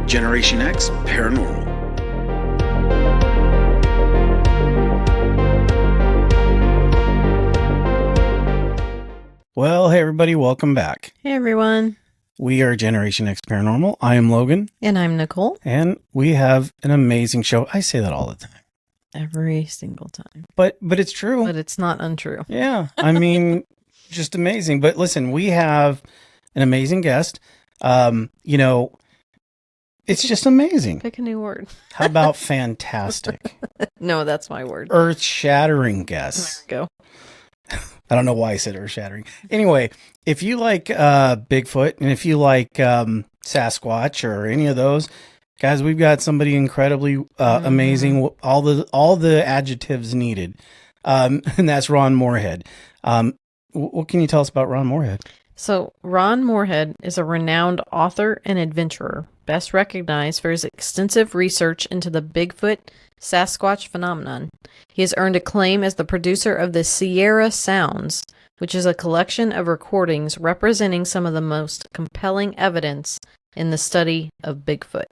Generation X Paranormal. Well, hey everybody, welcome back. Hey everyone. We are Generation X Paranormal. I am Logan. And I'm Nicole. And we have an amazing show. I say that all the time. Every single time. But it's true. But it's not untrue. Yeah. I mean, just amazing. But listen, we have an amazing guest. It's just amazing. Pick a new word. How about fantastic? No, that's my word. Earth-shattering guest. There we go. I don't know why I said earth-shattering. Anyway, if you like Bigfoot and if you like Sasquatch or any of those, guys, we've got somebody incredibly amazing. All the adjectives needed. And that's Ron Morehead. What can you tell us about Ron Morehead? So, Ron Morehead is a renowned author and adventurer, best recognized for his extensive research into the Bigfoot Sasquatch phenomenon. He has earned acclaim as the producer of the Sierra Sounds, which is a collection of recordings representing some of the most compelling evidence in the study of Bigfoot.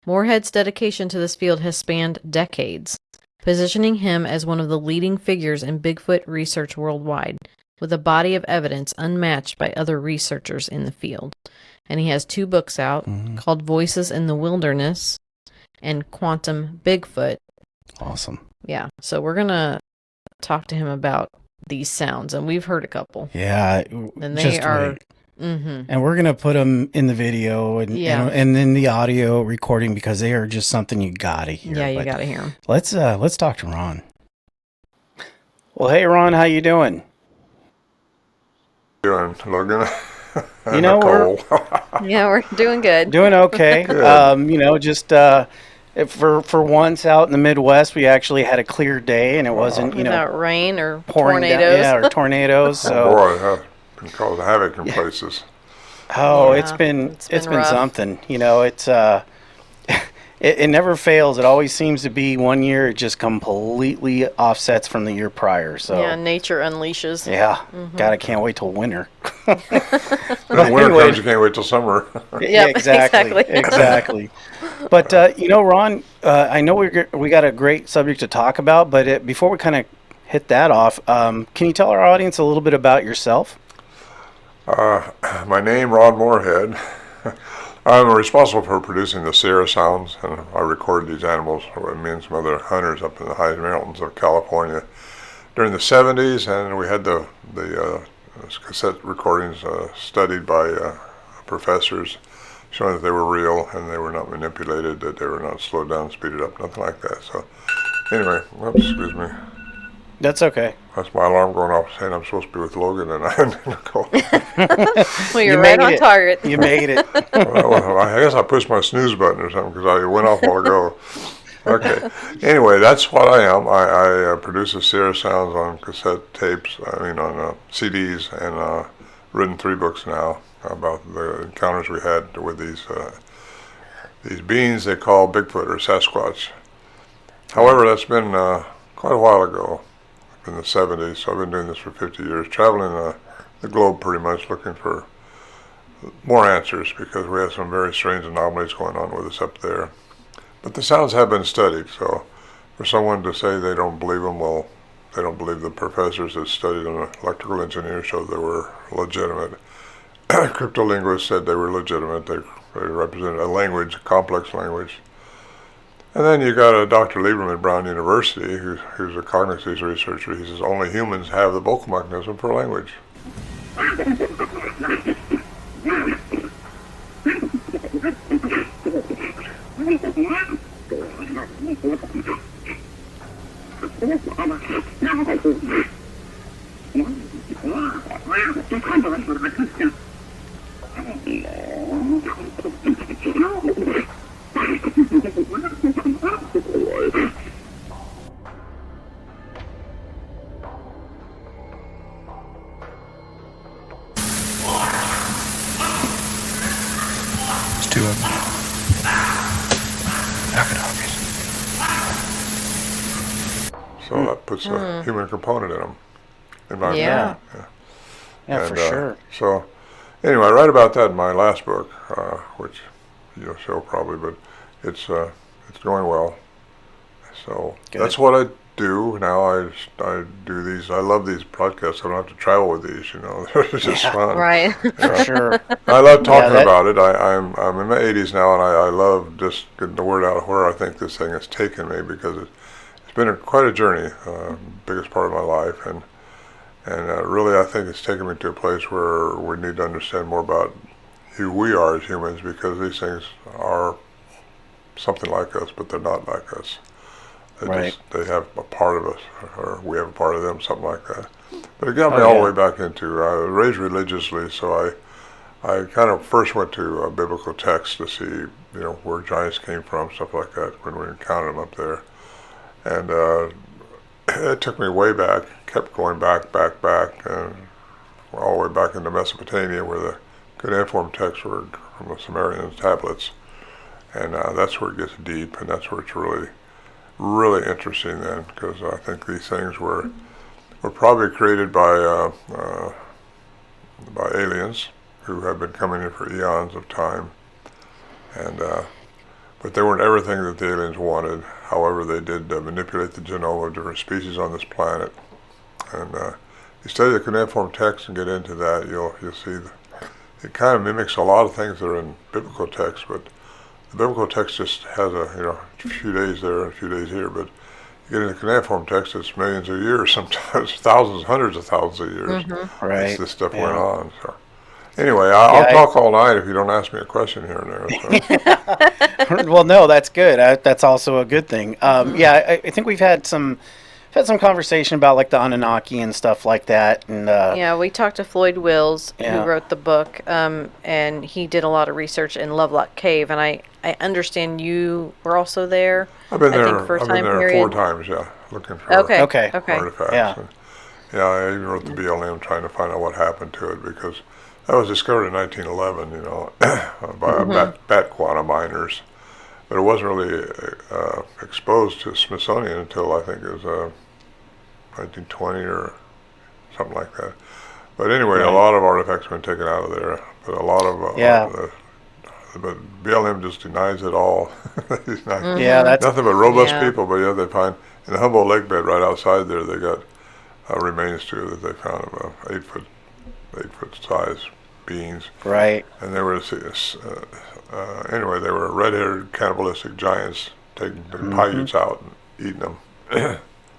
Morehead's dedication to this field has spanned decades, positioning him as one of the leading figures in Bigfoot research worldwide, with a body of evidence unmatched by other researchers in the field. And he has 2 books out called Voices in the Wilderness and Quantum Bigfoot. Awesome. Yeah. So we're going to talk to him about these sounds, and we've heard a couple. Yeah. And they are... And we're going to put them in the video and in the audio recording because they are just something you got to hear. Yeah, you got to hear them. Let's talk to Ron. Well, hey, Ron, how you doing? Doing, Logan? We're doing good. Doing okay. Good. For once out in the Midwest, we actually had a clear day, and it wasn't without rain or pouring tornadoes. or tornadoes. So boy, been causing havoc in places. Oh, Yeah, it's been rough. something. It never fails. It always seems to be one year it just completely offsets from the year prior. So yeah, nature unleashes. Yeah. God, I can't wait till winter. When winter comes, you can't wait till summer. Yeah, exactly. But Ron, I know we got a great subject to talk about, but before we kind of hit that off, can you tell our audience a little bit about yourself? My name, Ron Morehead. I'm responsible for producing the Sierra Sounds, and I record these animals with me and some other hunters up in the high mountains of California during the 70s, and we had the cassette recordings studied by professors, showing that they were real and they were not manipulated, that they were not slowed down, speeded up, nothing like that. So anyway, excuse me. That's okay. That's my alarm going off saying I'm supposed to be with Logan and I'm Nicole. Well, you're right on target. You made it. Well, I guess I pushed my snooze button or something because I went off a while ago. Okay. Anyway, that's what I am. I produce the Sierra Sounds on cassette tapes, on CDs, and written 3 books now about the encounters we had with these beings they call Bigfoot or Sasquatch. However, that's been quite a while ago. In the 70s, so I've been doing this for 50 years, traveling the globe pretty much looking for more answers because we have some very strange anomalies going on with us up there. But the sounds have been studied, so for someone to say they don't believe them, well, they don't believe the professors that studied an electrical engineer showed they were legitimate. Cryptolinguists said they were legitimate. They represented a language, a complex language. And then you got a Dr. Lieberman at Brown University, who's a cognitive researcher. He says only humans have the vocal mechanism for language. Two of them. So that puts a human component in them. In my Yeah. opinion. Yeah, for And, sure. So, anyway, I write about that in my last book, which you'll show probably, but it's going well. So Good. that's what I do now. I do these. I love these podcasts. I don't have to travel with these. They're just fun. Right. For sure. I love talking that- about it. I'm in my 80s now, and I love just getting the word out of where I think this thing has taken me, because it's been quite a journey, biggest part of my life, and really I think it's taken me to a place where we need to understand more about who we are as humans, because these things are something like us, but they're not like us. Right. They have a part of us, or we have a part of them, something like that. But it got me Oh, all yeah. the way back into, I was raised religiously, so I kind of first went to biblical texts to see, where giants came from, stuff like that, when we encountered them up there. And it took me way back, kept going back, and all the way back into Mesopotamia, where the cuneiform texts were from the Sumerian tablets. And that's where it gets deep, and that's where it's really, really interesting then, because I think these things were probably created by aliens who have been coming in for eons of time, and but they weren't everything that the aliens wanted. However, they did manipulate the genome of different species on this planet, and you study the cuneiform text and get into that, you'll see it kind of mimics a lot of things that are in biblical texts, but the biblical text just has a few days there and a few days here, but you get into cuneiform text, it's millions of years, sometimes thousands, hundreds of thousands of years. Right. This stuff Yeah. went on. So anyway, I'll Yeah, talk all night if you don't ask me a question here and there. So. Well, no, that's good. That's also a good thing. Yeah, I think we've had some conversation about like the Anunnaki and stuff like that, and Yeah, we talked to Floyd Wills, Yeah. who wrote the book, and he did a lot of research in Lovelock Cave, and I understand you were also there. I've been I there. think for a I've been time there period. 4 times. Yeah, looking for Okay. Okay. artifacts. Yeah. And, I even wrote the BLM trying to find out what happened to it, because that was discovered in 1911. By bat quantum miners, but it wasn't really exposed to Smithsonian until I think it was 1920 or something like that. But anyway, Right. a lot of artifacts have been taken out of there, but a lot of Yeah. but BLM just denies it all. He's not, yeah, that's nothing but robust Yeah. people. But they find in the Humboldt Lake bed right outside there, they got remains too that they found of 8 foot size beings, right. and they were anyway, they were red-haired cannibalistic giants taking the Paiutes out and eating them.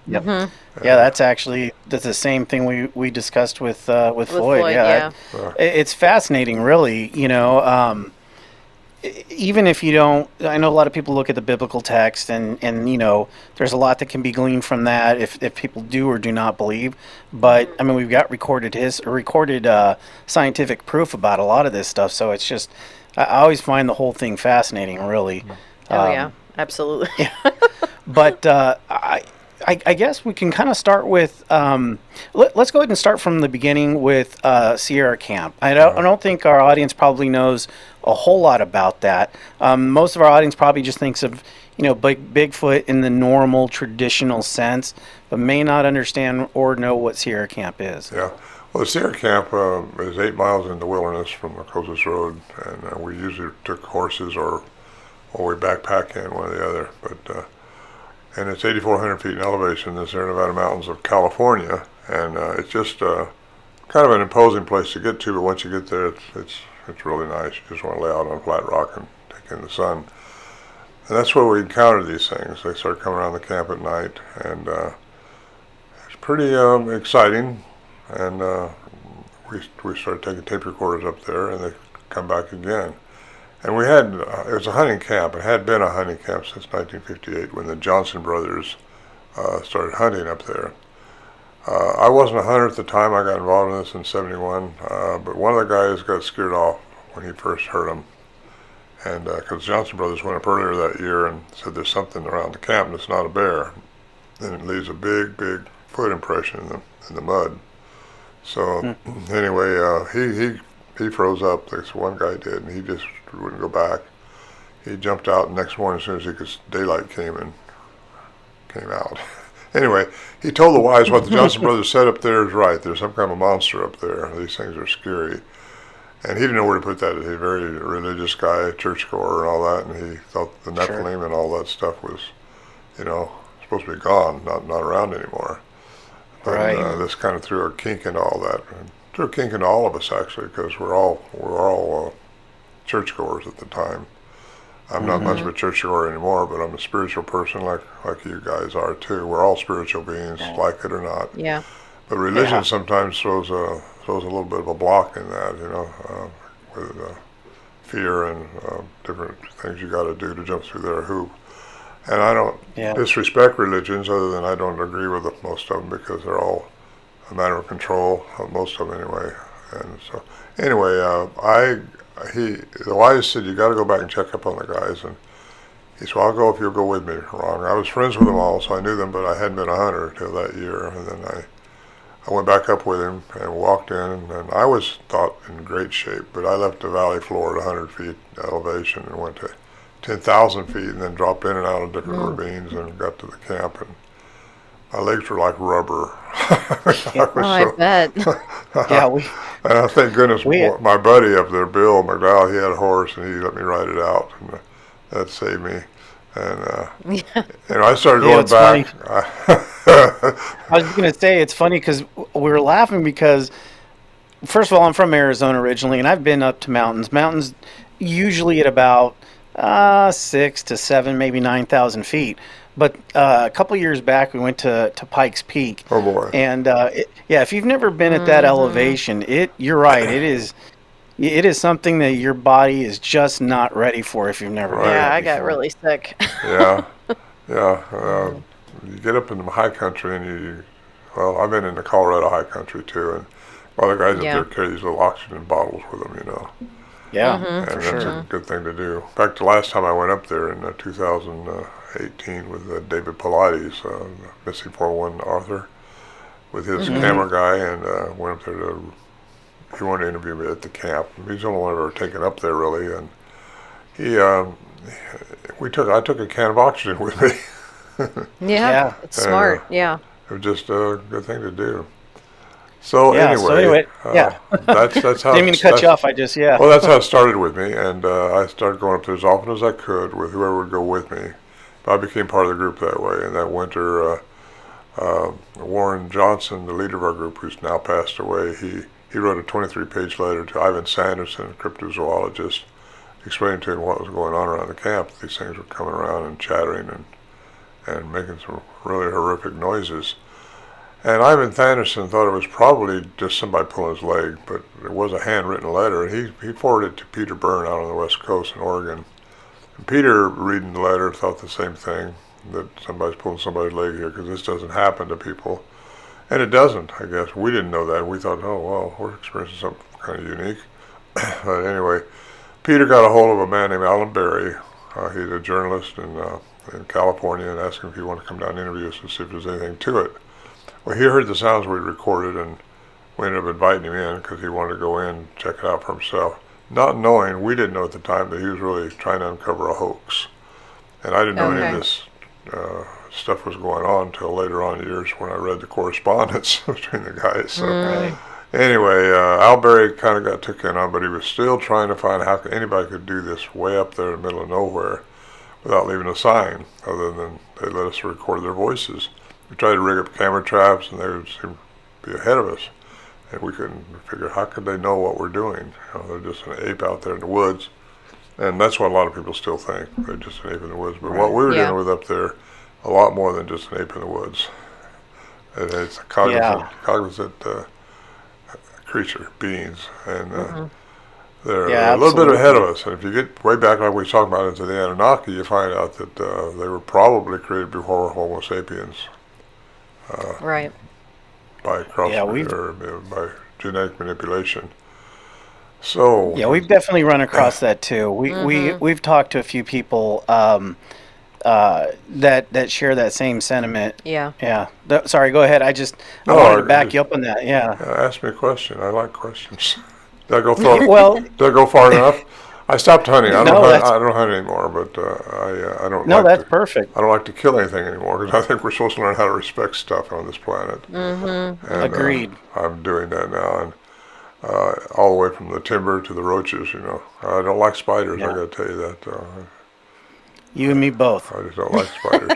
Yep. Yeah, that's the same thing we discussed with Floyd. Floyd, Yeah, yeah. It's fascinating, really. Even if you don't, I know a lot of people look at the biblical text, and there's a lot that can be gleaned from that if people do or do not believe. But I mean, we've got recorded scientific proof about a lot of this stuff. So it's just, I always find the whole thing fascinating, really. Oh, yeah, absolutely. But I guess we can kind of start with, let's go ahead and start from the beginning with Sierra Camp. I don't think our audience probably knows a whole lot about that. Most of our audience probably just thinks of, Bigfoot in the normal traditional sense, but may not understand or know what Sierra Camp is. Yeah. Well, the Sierra Camp is 8 miles in the wilderness from the closest road, and we usually took horses or we backpack in, one or the other. But and it's 8,400 feet in elevation in the Sierra Nevada mountains of California, and it's just kind of an imposing place to get to. But once you get there, it's really nice. You just want to lay out on a flat rock and take in the sun. And that's where we encounter these things. They start coming around the camp at night, and it's pretty exciting. And we started taking tape recorders up there, and they come back again. And we had, it was a hunting camp. It had been a hunting camp since 1958 when the Johnson brothers started hunting up there. I wasn't a hunter at the time. I got involved in this in '71, but one of the guys got scared off when he first heard them. And because Johnson Brothers went up earlier that year and said there's something around the camp and it's not a bear. And it leaves a big, big foot impression in the mud. So anyway, he froze up. This one guy did, and he just wouldn't go back. He jumped out the next morning as soon as he could. Daylight came out. Anyway, he told the wives what the Johnson Brothers said up there is right. There's some kind of monster up there. These things are scary. And he didn't know where to put that. He's a very religious guy, churchgoer and all that, and he thought the Nephilim and all that stuff was, supposed to be gone, not around anymore. But this kind of threw a kink into all that. And threw a kink into all of us, actually, because we're all churchgoers at the time. I'm not much of a churchgoer anymore, but I'm a spiritual person like you guys are too. We're all spiritual beings, like it or not. Yeah. But religion sometimes throws a little bit of a block in that, with fear and different things you got to do to jump through their hoop. And I don't disrespect religions, other than I don't agree with most of them because they're all a matter of control, most of them anyway. And so, anyway, the wise said, you got to go back and check up on the guys. And he said, well, I'll go if you'll go with me, Ron. I was friends with them all, so I knew them, but I hadn't been a hunter until that year. And then I went back up with him and walked in, and I was thought in great shape, but I left the valley floor at 100 feet elevation and went to 10,000 feet and then dropped in and out of different ravines and got to the camp, and my legs were like rubber. I bet. And I thank goodness my buddy up there, Bill McDowell, he had a horse and he let me ride it out, and that saved me. And I started going back. I was going to say, it's funny because we were laughing because, first of all, I'm from Arizona originally, and I've been up to mountains. Mountains usually at about 6 to 7, maybe 9,000 feet. But a couple years back, we went to Pikes Peak. Oh boy! And if you've never been at that elevation, you're right. It is something that your body is just not ready for if you've never been. Yeah, I got really sick. You get up in the high country and I've been in the Colorado high country too, and all the guys up there carry these little oxygen bottles with them, Yeah, and for that's a good thing to do. In fact, the last time I went up there in 2018 with David Pilates, Missing 401 author, with his camera guy, and went up there he wanted to interview me at the camp. He's the only one I've ever taken up there, really, and I took a can of oxygen with me. It's smart. It was just a good thing to do. So anyway, that's how. Didn't mean to cut you off. Well, that's how it started with me, and I started going up there as often as I could with whoever would go with me. But I became part of the group that way. And that winter, Warren Johnson, the leader of our group, who's now passed away, he wrote a 23-page letter to Ivan Sanderson, a cryptozoologist, explaining to him what was going on around the camp. These things were coming around and chattering and making some really horrific noises. And Ivan Sanderson thought it was probably just somebody pulling his leg, but it was a handwritten letter, and he forwarded it to Peter Byrne out on the West Coast in Oregon. And Peter, reading the letter, thought the same thing, that somebody's pulling somebody's leg here, because this doesn't happen to people. And it doesn't, I guess. We didn't know that. We thought, oh, well, we're experiencing something kind of unique. But anyway, Peter got a hold of a man named Alan Berry. He's a journalist in California, and asked him if he wanted to come down and interview us and see if there's anything to it. Well, he heard the sounds we recorded, and we ended up inviting him in because he wanted to go in and check it out for himself. Not knowing, we didn't know at the time, that he was really trying to uncover a hox. And I didn't know any of this stuff was going on until later on in years when I read the correspondence between the guys. So anyway, Al Berry kind of got took in on, but he was still trying to find how anybody could do this way up there in the middle of nowhere without leaving a sign, other than they let us record their voices. We tried to rig up camera traps, and they would seem to be ahead of us. And we couldn't figure, how could they know what we're doing? They're just an ape out there in the woods. And that's what a lot of people still think. They're just an ape in the woods. But what we were dealing with up there, a lot more than just an ape in the woods. It's a cognizant creature, beings. And they're a little bit ahead of us. And if you get way back, like we were talking about, into the Anunnaki, you find out that they were probably created before Homo sapiens. by cross Yeah, or by genetic manipulation. So yeah, we've definitely run across that too. We've talked to a few people that share that same sentiment. Yeah. Yeah. Sorry, go ahead. I no, wanted to back you up on that. Yeah. ask me a question. I like questions. Did I go far? Well, Did I go far enough? I stopped hunting. no, that's I don't hunt anymore, but I don't no, like that's to. perfect. I don't like to kill anything anymore because I think we're supposed to learn how to respect stuff on this planet. And Agreed. I'm doing that now, and all the way from the timber to the roaches. You know, I don't like spiders. I Yeah. got to tell you that. You and me both. I just don't like spiders.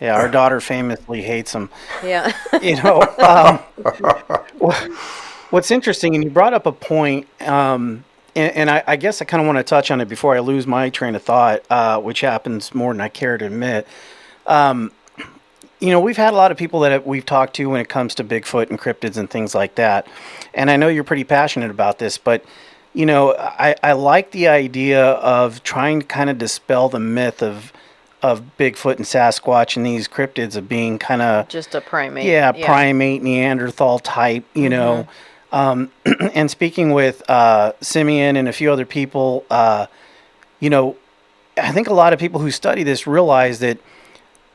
Yeah, our daughter famously hates them. Yeah. You know, what's interesting, and you brought up a point, and I guess I kind of want to touch on it before I lose my train of thought, which happens more than I care to admit. You know, we've had a lot of people that we've talked to when it comes to Bigfoot and cryptids and things like that. And I know you're pretty passionate about this, but, you know, I like the idea of trying to kind of dispel the myth of Bigfoot and Sasquatch and these cryptids of being kind of, Just a primate. yeah, primate, Neanderthal type, you know. And speaking with Simeon and a few other people, you know, I think a lot of people who study this realize that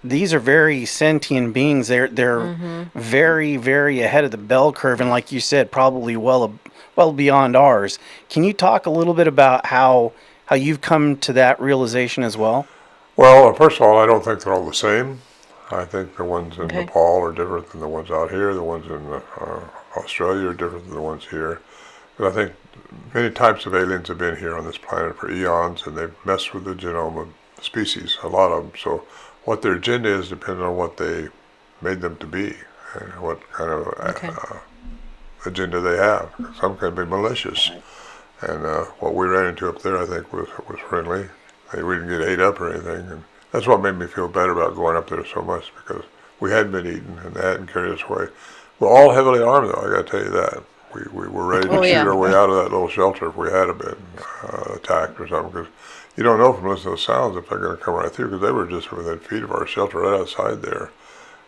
these are very sentient beings. They're very, very ahead of the bell curve, and like you said, probably well beyond ours. Can you talk a little bit about how you've come to that realization as well? Well, first of all, I don't think they're all the same. I think the ones in Okay. Nepal are different than the ones out here. The ones in Australia are different than the ones here. But I think many types of aliens have been here on this planet for eons, and they've messed with the genome of species, a lot of them. So what their agenda is depends on what they made them to be and what kind of Okay. agenda they have. Some can be malicious. And what we ran into up there, I think, was friendly. We didn't get ate up or anything. And that's what made me feel better about going up there so much, because we hadn't been eaten and they hadn't carried us away. We're all heavily armed, though, I got to tell you that. We were ready to shoot our way out of that little shelter if we had been attacked or something, because you don't know from listening to those sounds if they're going to come right through, because they were just within feet of our shelter right outside there.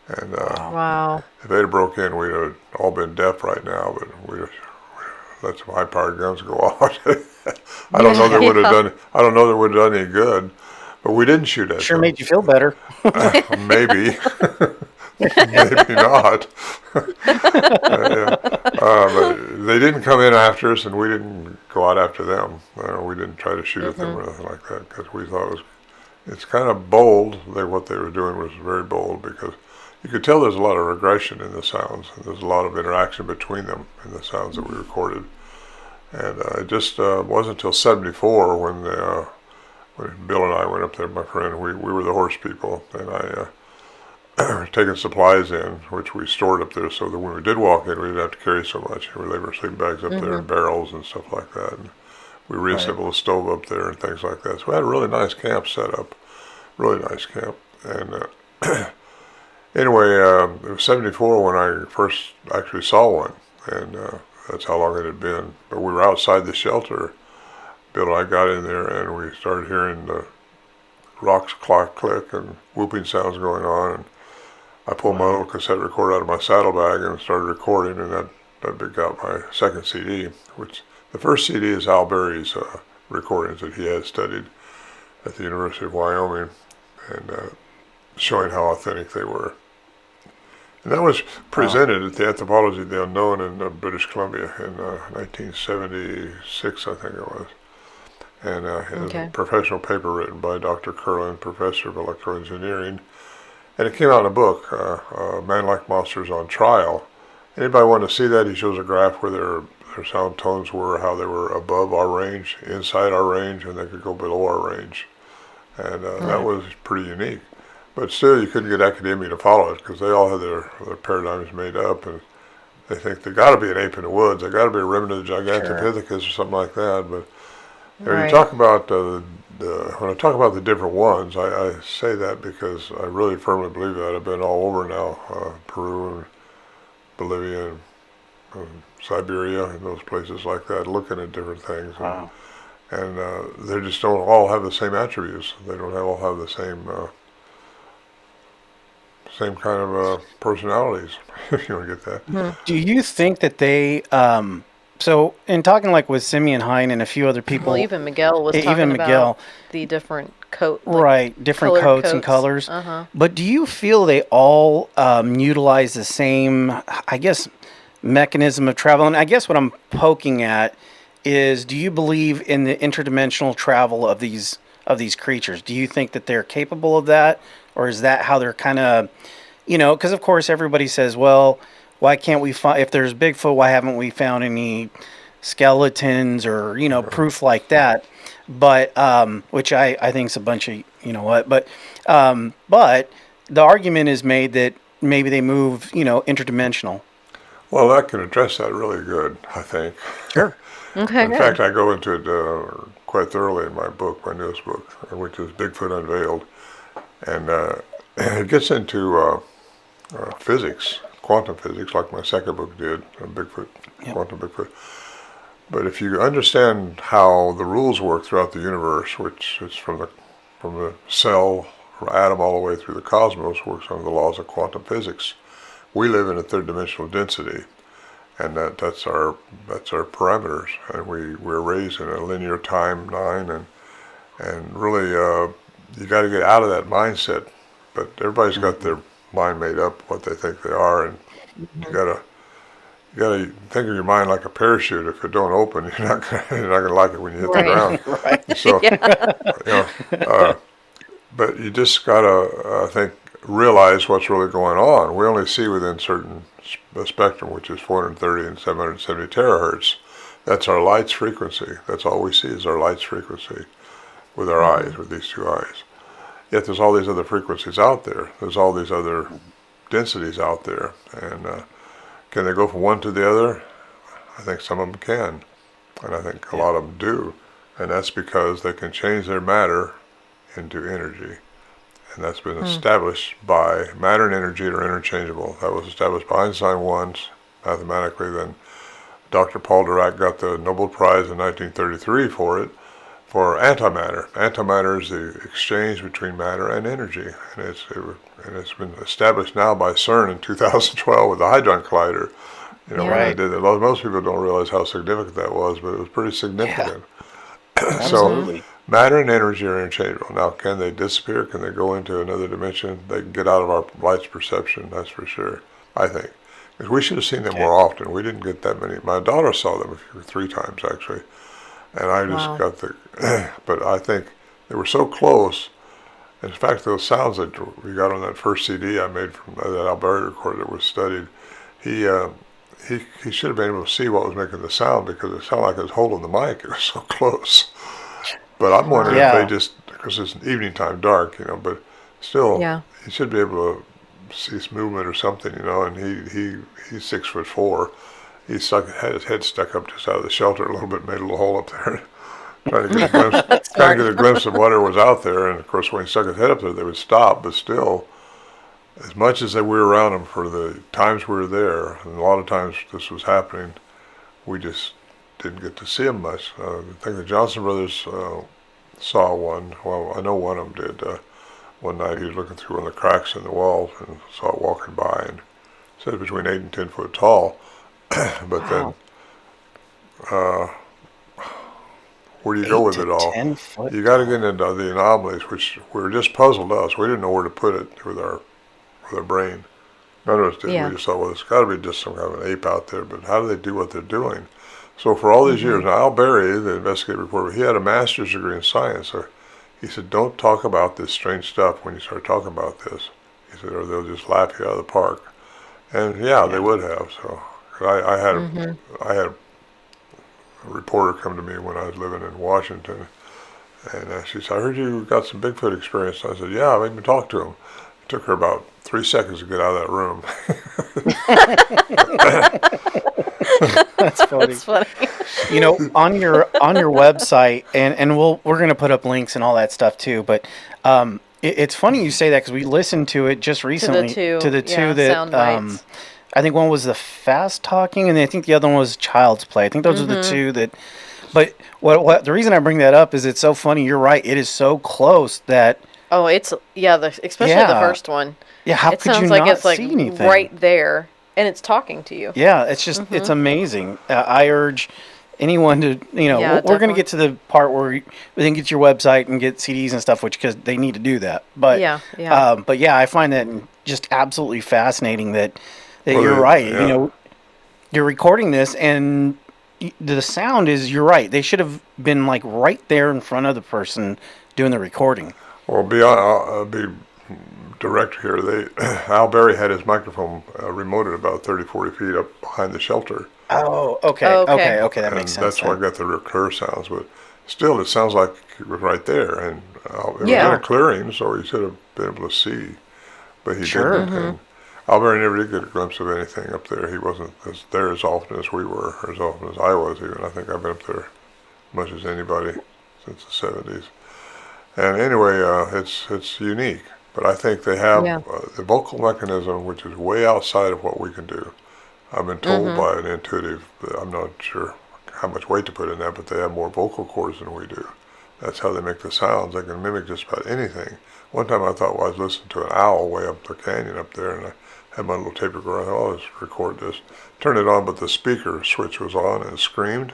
And Wow. if they'd have broke in, we'd have all been deaf right now, but we let some high-powered guns go off. I don't know that would have done. I don't know that would have done any good, but we didn't shoot at Sure them. made you feel better. Maybe, maybe not. Yeah. But they didn't come in after us, and we didn't go out after them. We didn't try to shoot at them or anything like that, because we thought it's kind of bold. What they were doing was very bold, because you could tell there's a lot of regression in the sounds, and there's a lot of interaction between them in the sounds that we recorded. And it just wasn't until '74 when Bill and I went up there, my friend. We were the horse people, and I taking supplies in, which we stored up there, so that when we did walk in, we didn't have to carry so much. We leave our sleeping bags up there, and barrels and stuff like that. And we reassembled a stove up there and things like that. So we had a really nice camp set up, really nice camp. And anyway, it was '74 when I first actually saw one, and that's how long it had been. But we were outside the shelter. Bill and I got in there, and we started hearing the rocks click and whooping sounds going on. And I pulled my little cassette recorder out of my saddlebag and started recording, and that big got my second CD, which the first CD is Al Berry's recordings that he had studied at the University of Wyoming, and showing how authentic they were. And that was presented at the Anthropology of the Unknown in British Columbia in 1976, I think it was. And it was a professional paper written by Dr. Curlin, professor of electrical engineering. And it came out in a book, Man-Like Monsters on Trial. Anybody want to see that? He shows a graph where their sound tones were, how they were above our range, inside our range, and they could go below our range. And that was pretty unique. But still, you couldn't get academia to follow it, because they all had their paradigms made up, and they think they got to be an ape in the woods. They got to be a remnant of Gigantopithecus or something like that. But when you talk about when I talk about the different ones, I say that because I really firmly believe that. I've been all over now, Peru and Bolivia and Siberia and those places like that, looking at different things. And they just don't all have the same attributes. They don't all have the same same kind of personalities. If you want to get that. Do you think that they, so in talking like with Simeon Hine and a few other people, Well, even Miguel was talking even Miguel, about the different coat, right, different colored coats and colors. Uh-huh. But do you feel they all utilize the same, I guess, mechanism of travel? And I guess what I'm poking at is, do you believe in the interdimensional travel of these creatures? Do you think that they're capable of that, or is that how they're kind of, because of course everybody says, well, why can't we find, if there's Bigfoot, why haven't we found any skeletons or proof like that? But which I think is a bunch of but the argument is made that maybe they move interdimensional. Well, that can address that really good, I think. Sure. Okay. In fact, I go into it quite thoroughly in my book, my newest book, which is Bigfoot Unveiled, and it gets into physics, quantum physics, like my second book did, Bigfoot, Yep. Quantum Bigfoot. But if you understand how the rules work throughout the universe, which is from the cell or atom all the way through the cosmos, works under the laws of quantum physics. We live in a third dimensional density, and that's our parameters, and we're raised in a linear timeline, and really you got to get out of that mindset. But everybody's got their mind made up what they think they are, and you gotta think of your mind like a parachute. If it don't open, you're not gonna like it when you hit the ground. Right. So, but you just gotta, I think, realize what's really going on. We only see within certain spectrum, which is 430 and 770 terahertz. That's our light's frequency. That's all we see is our light's frequency with our eyes, with these two eyes. Yet there's all these other frequencies out there. There's all these other densities out there, and can they go from one to the other? I think some of them can, and I think a lot of them do, and that's because they can change their matter into energy, and that's been established by matter and energy are interchangeable. That was established by Einstein once, mathematically. Then Dr. Paul Dirac got the Nobel Prize in 1933 for it, for antimatter. Antimatter is the exchange between matter and energy, and it's been established now by CERN in 2012 with the Hadron Collider. When they did it. Most people don't realize how significant that was, but it was pretty significant. Yeah. So Absolutely. matter and energy are interchangeable. Now, can they disappear? Can they go into another dimension? They can get out of our light's perception, that's for sure, I think. Because we should have seen them more often. We didn't get that many. My daughter saw them 3 times, actually. And I just got but I think they were so close. In fact, those sounds that we got on that first CD I made from that Alberta recorder that was studied, he should have been able to see what was making the sound, because it sounded like it was holding the mic. It was so close. But I'm wondering if they just, because it's evening time, dark, but still, he should be able to see his movement or something, and he's 6'4". He had his head stuck up just out of the shelter a little bit, made a little hole up there, trying to get a glimpse of whatever was out there. And of course, when he stuck his head up there, they would stop. But still, as much as we were around him for the times we were there, and a lot of times this was happening, we just didn't get to see him much. I think the Johnson brothers saw one. Well, I know one of them did. One night he was looking through one of the cracks in the walls and saw it walking by, and said between 8 and 10 foot tall. But then, where do you go with it all? You got to get into the anomalies, which were just puzzled us. We didn't know where to put it with our brain. None of us did. We just thought, well, it's got to be just some kind of an ape out there. But how do they do what they're doing? So for all these years, now Al Berry, the investigative reporter, he had a master's degree in science. So he said, don't talk about this strange stuff when you start talking about this. He said, or they'll just laugh you out of the park. And they would have. So. I had a reporter come to me when I was living in Washington, and she said, I heard you got some Bigfoot experience. I said, yeah, I made me talk to him. It took her about 3 seconds to get out of that room. That's funny. That's funny. On your website, and we're going to put up links and all that stuff too, but it's funny you say that, because we listened to it just recently to the two that sound bites. I think one was the fast talking, and I think the other one was Child's Play. I think those are the two that. But what the reason I bring that up is it's so funny. You're right. It is so close that Oh, it's especially the Yeah. first one. Yeah, how It could you sounds like not it's like see anything? right there, and it's talking to you. Yeah, it's just it's amazing. I urge anyone to Yeah, we're going to definitely. get to the part where we then get your website and get CDs and stuff, which because they need to do that. But Yeah, yeah. but yeah, I find that just absolutely fascinating that Well, you're right. yeah. You're recording this and the sound is you're right. They should have been like right there in front of the person doing the recording. Well, I'll be direct here. Al Berry had his microphone remoted about 30, 40 feet up behind the shelter. Oh, okay, Oh, okay. okay, that And makes sense. that's why I got the recur sounds. But still, it sounds like it was right there. And it was in Yeah. a clearing, so he should have been able to see. But he Sure. didn't. And Al Berry never did get a glimpse of anything up there. He wasn't there as often as we were, or as often as I was even. I think I've been up there as much as anybody since the 70s. And anyway, it's unique. But I think they have Yeah. the vocal mechanism, which is way outside of what we can do. I've been told by an intuitive, I'm not sure how much weight to put in that, but they have more vocal cords than we do. That's how they make the sounds. They can mimic just about anything. One time I thought, well, I was listening to an owl way up the canyon up there, and I had my little tape recorder. I thought, oh, let's record this. Turned it on, but the speaker switch was on and it screamed.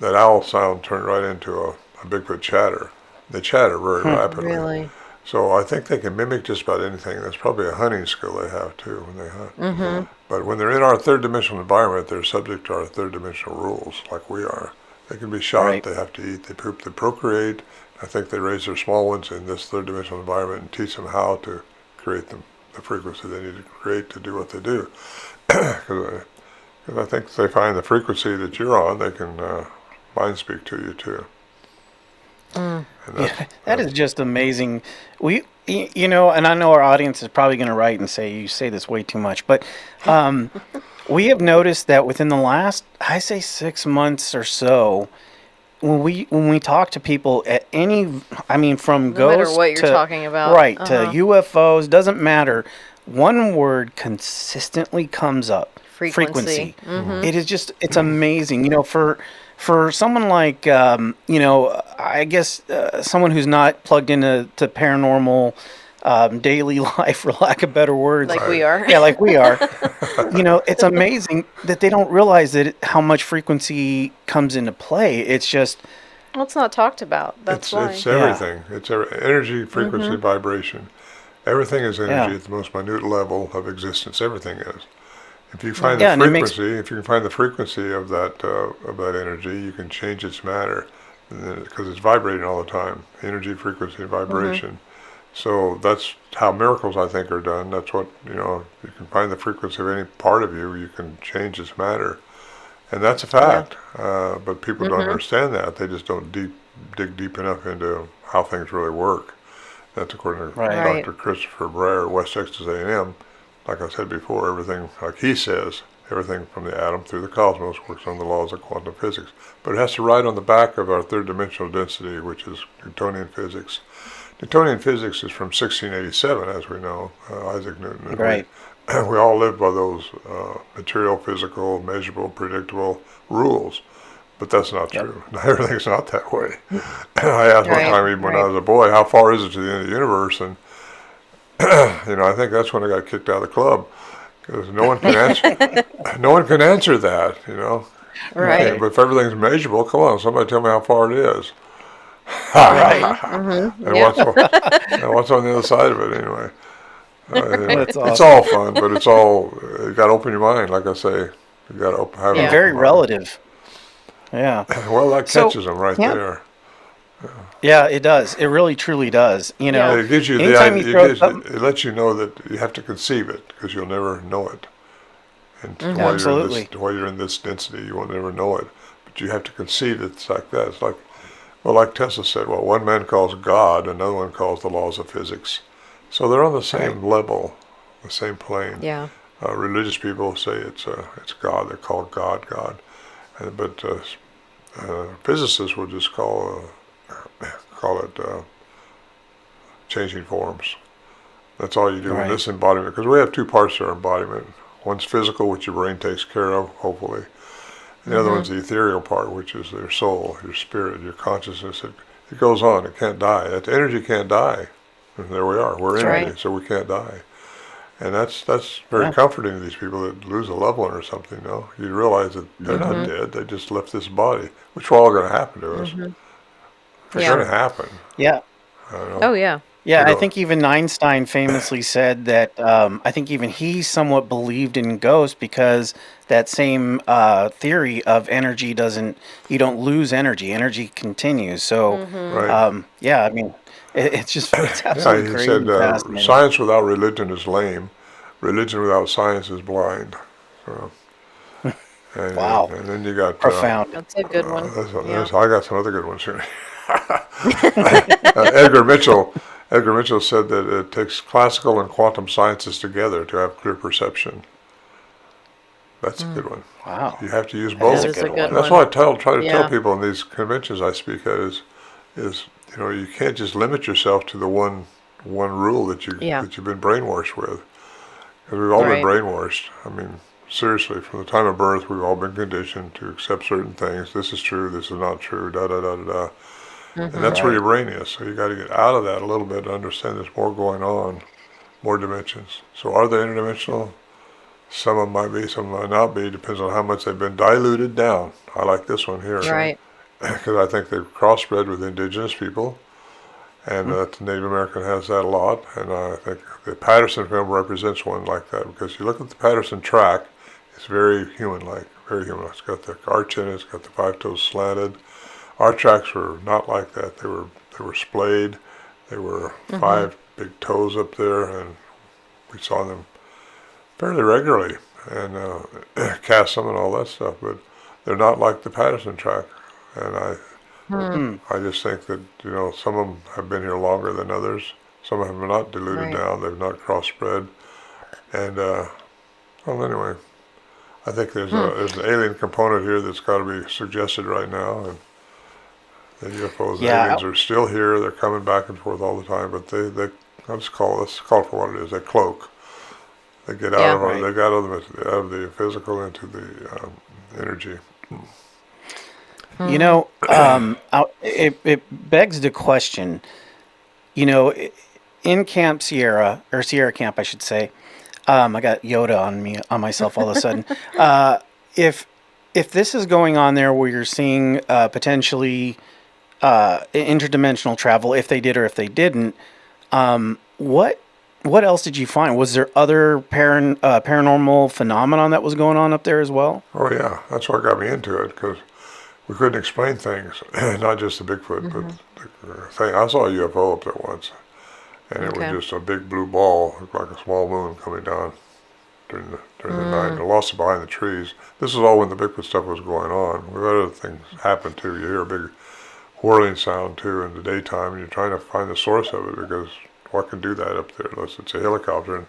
That owl sound turned right into a Bigfoot chatter. They chatter very rapidly. Really? So I think they can mimic just about anything. That's probably a hunting skill they have too when they hunt. But when they're in our third dimensional environment, they're subject to our third dimensional rules, like we are. They can be shot, Right. they have to eat, they poop, they procreate. I think they raise their small ones in this third dimensional environment and teach them how to create the frequency they need to create to do what they do. Because I think if they find the frequency that you're on, they can mind speak to you too. And Yeah, that is just amazing. And I know our audience is probably going to write and say you say this way too much, but we have noticed that within the last, I say, 6 months or so, when we talk to people at from No matter ghosts what you're to talking about. right Uh-huh. to UFOs, doesn't matter. One word consistently comes up: Frequency. It is just it's amazing. For someone like I guess someone who's not plugged into paranormal daily life, for lack of better words, Like we are. yeah, like we are. It's amazing that they don't realize how much frequency comes into play. It's just Well, it's not talked about. That's why. it's everything. It's energy, frequency, vibration. Everything is energy Yeah. at the most minute level of existence. Everything is. If you find Yeah, the and it makes- frequency, if you can find the frequency of that energy, you can change its matter, because it's vibrating all the time. Energy, frequency, and vibration. So that's how miracles, I think, are done. That's what you can find the frequency of any part of you. You can change its matter, and that's a fact. But people don't understand that. They just don't dig deep enough into how things really work. That's according to Right. Dr. Christopher Breyer, West Texas A&M. Like I said before, everything, like he says, everything from the atom through the cosmos works on the laws of quantum physics. But it has to ride on the back of our third dimensional density, which is Newtonian physics. Newtonian physics is from 1687, as we know, Isaac Newton. And Right. we all live by those material, physical, measurable, predictable rules. But that's not true. Everything's not that way. I asked one Right, time, even when I right. was a boy, how far is it to the end of the universe? And I think that's when I got kicked out of the club, because no one can answer. No one can answer that. Right. Okay, but if everything's measurable, come on, somebody tell me how far it is. right. And Yeah. what's on the other side of it anyway? That's It's awesome. all fun, but it's all you got to open your mind. Like I say, you got to have Yeah. an Very open mind. relative. Yeah. Well, that So, catches them right yeah. there. Yeah, it does. It really truly does. Yeah. It gives you the anytime idea. you throw something- It lets you know that you have to conceive it, because you'll never know it. And Absolutely. while you're in this density, you will never know it. But you have to conceive it. It's like that. It's like Tesla said. Well, one man calls God, another one calls the laws of physics. So they're on the same level, the same plane. Yeah. Religious people say it's God. They call God God, but physicists will just call it changing forms. That's all you do in Right. this embodiment, because we have two parts to our embodiment. One's physical, which your brain takes care of, hopefully. And the other one's the ethereal part, which is your soul, your spirit, your consciousness. It goes on. It can't die. That energy can't die. And there we are. We're That's energy, right. so we can't die. And that's very Yeah. comforting to these people that lose a loved one or something. You realize that they're not Mm-hmm. dead. They just left this body, which we're all going to happen to us. Mm-hmm. It's Yeah. going to happen. Yeah. I don't know. Oh yeah. Yeah, We I don't. think even Einstein famously said that I think even he somewhat believed in ghosts because that same theory of energy doesn't, you don't lose energy, energy continues. So, Mm-hmm. Right. yeah, I mean, it's Yeah, absolutely he crazy said and fascinating. science without religion is lame. Religion without science is blind. So, Wow, and then you got profound. That's a good one. Yeah. I got some other good ones here. Edgar Mitchell. Edgar Mitchell said that it takes classical and quantum sciences together to have clear perception. That's a good one. Wow, You have to use that both. is That a is good a good one. That's one. what try to tell Yeah. people in these conventions I speak at is you can't just limit yourself to the one rule that Yeah. you've been brainwashed with. Because we've all been Right. brainwashed. I mean, seriously, from the time of birth, we've all been conditioned to accept certain things. This is true. This is not true. Da da da da da. And Mm-hmm. that's where Right. your brain is. So you got to get out of that a little bit and understand there's more going on, more dimensions. So are they interdimensional? Some of them might be, some might not be. Depends on how much they've been diluted down. I like this one here Right. because I think they've crossbred with indigenous people, and the Native American has that a lot. And I think the Patterson film represents one like that because you look at the Patterson track, it's very human-like, very human. It's got the arch in it. It's got the five toes slanted. Our tracks were not like that. They were splayed. They were five big toes up there, and we saw them fairly regularly and cast them and all that stuff. But they're not like the Patterson track. And Hmm. I just think that some of them have been here longer than others. Some of them are not diluted Right. down. They've not crossbred. And well, anyway, I think there's an alien component here that's got to be suggested right now. And the UFOs, the Yeah, aliens are still here. They're coming back and forth all the time, but they let's call it for what it is. They cloak. They get out Yeah. of right. they got out of the physical into the energy. You know, it begs the question. You know, in Camp Sierra or Sierra Camp, I should say. I got Yoda on myself all of a sudden. If this is going on there, where you're seeing potentially interdimensional travel, if they did or if they didn't, what else did you find? Was there other paranormal phenomenon that was going on up there as well? Oh yeah, that's what got me into it because we couldn't explain things, not just the Bigfoot, but the thing. I saw a UFO up there once, and it was Okay. just a big blue ball, looked like a small moon coming down during the night. And it lost it behind the trees. This was all when the Bigfoot stuff was going on. We've had other things happen too. You hear a big whirling sound too in the daytime, and you're trying to find the source of it because what can do that up there unless it's a helicopter? And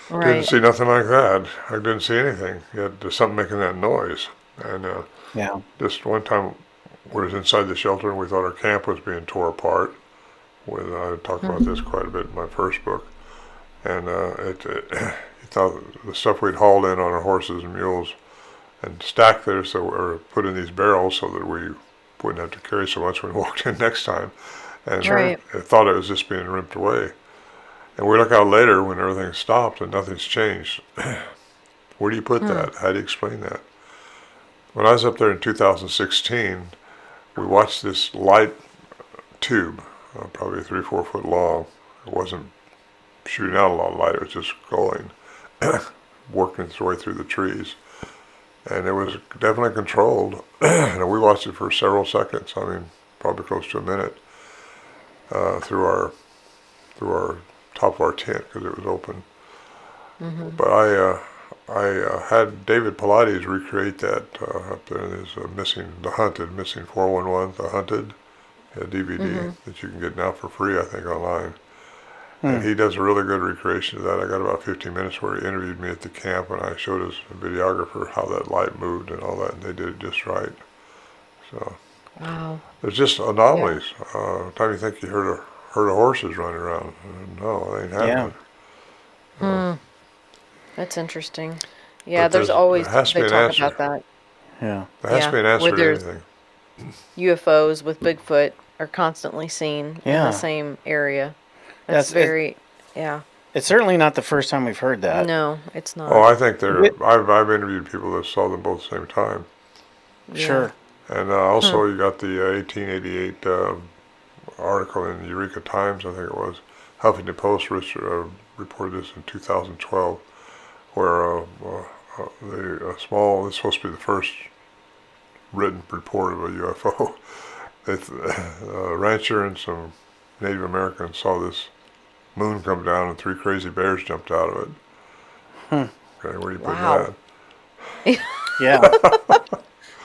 didn't Right. see nothing like that. I didn't see anything. Yet there's something making that noise. And Yeah. just one time we was inside the shelter and we thought our camp was being tore apart. I talked about this quite a bit in my first book. And you thought the stuff we'd hauled in on our horses and mules and stacked there, or put in these barrels so that we wouldn't have to carry so much when we walked in next time. And Right. I thought it was just being ripped away. And we look out later when everything's stopped and nothing's changed. Where do you put that? How do you explain that? When I was up there in 2016, we watched this light tube, probably 3-4 foot long. It wasn't shooting out a lot of light, it was just going, working its way through the trees. And it was definitely controlled. And we watched it for several seconds, I mean, probably close to a minute, through our top of our tent because it was open. But I had David Pilates recreate that up there. There's missing 411, The Hunted, a DVD that you can get now for free, I think, online. And he does a really good recreation of that. I got about 15 minutes where he interviewed me at the camp, and I showed his videographer how that light moved and all that, and they did it just right. So Wow. there's just anomalies. Time you think you heard a herd of horses running around, no, they ain't happening. That's interesting. Yeah, But there's always there has to they be an talk answer. about that. Yeah. There has to be an Yeah, answer where to there's- anything. UFOs with Bigfoot are constantly seen in Yeah. the same area. That's Yes, very, yeah. it's certainly not the first time we've heard that. No, it's not. Oh, I think I've interviewed people that saw them both at the same time. Yeah. Sure. And also, you got the 1888 article in Eureka Times, I think it was. Huffington Post reported this in 2012, where this is supposed to be the first written report of a UFO. A rancher and some Native Americans saw this moon come down and 3 crazy bears jumped out of it. Okay, where do you put Wow. that? Yeah.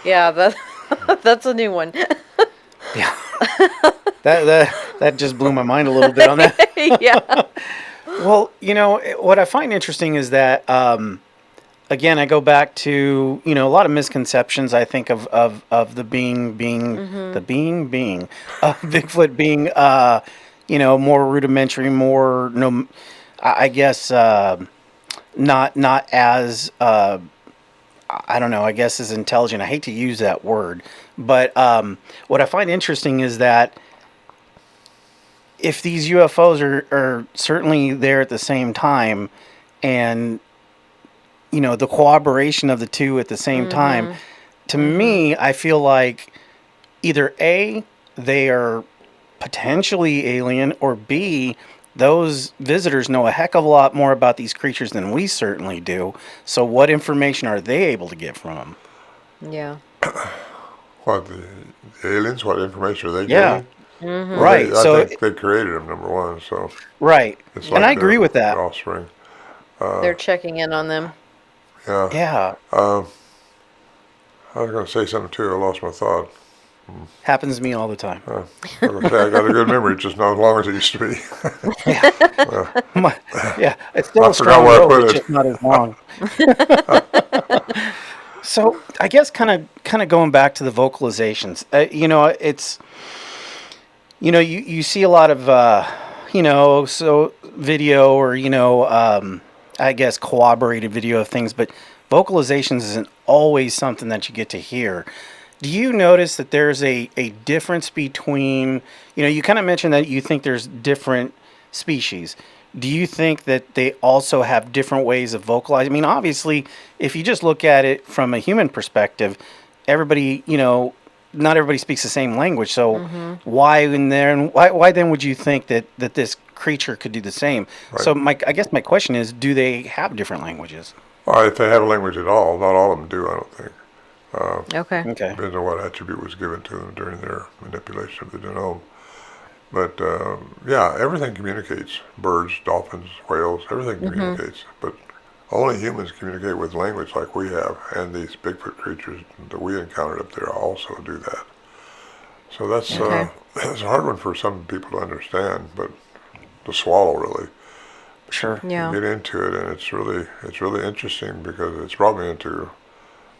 Yeah, that's a new one. Yeah. That just blew my mind a little bit on that. Yeah. Well, what I find interesting is that, again, I go back to, a lot of misconceptions, I think, of the being, Bigfoot being, more rudimentary, more, no, I guess, not as, I don't know, I guess as intelligent. I hate to use that word, but what I find interesting is that if these UFOs are certainly there at the same time, and the cooperation of the two at the same time, to me, I feel like either A, they are potentially alien, or B, those visitors know a heck of a lot more about these creatures than we certainly do. So what information are they able to get from them? Yeah. What, the aliens? What information are they Yeah. getting? Mm-hmm. Right. I think they created them, number one. So right. it's And I agree their with that. offspring. They're checking in on them. Yeah. Yeah. I was going to say something too. I lost my thought. Happens to me all the time. I was going to say I got a good memory, just not as long as it used to be. Yeah. It's still I a forgot strong where I road, put it's it. just not as long. So I guess kind of going back to the vocalizations, it's, you see a lot of, so video or, I guess corroborated video of things, but vocalizations isn't always something that you get to hear. Do you notice that there's a difference between, you kind of mentioned that you think there's different species. Do you think that they also have different ways of vocalizing? I mean, obviously, if you just look at it from a human perspective, everybody, not everybody speaks the same language. So why then would you think that this creature could do the same? Right. So I guess my question is, do they have different languages? Well, if they have a language at all, not all of them do, I don't think. Okay. Okay. Depends on what attribute was given to them during their manipulation of the genome. But yeah, everything communicates. Birds, dolphins, whales, everything communicates. But only humans communicate with language like we have, and these Bigfoot creatures that we encountered up there also do that. So that's it's a hard one for some people to understand, but to swallow really. Sure. Yeah. Get into it, and it's really interesting because it's brought me into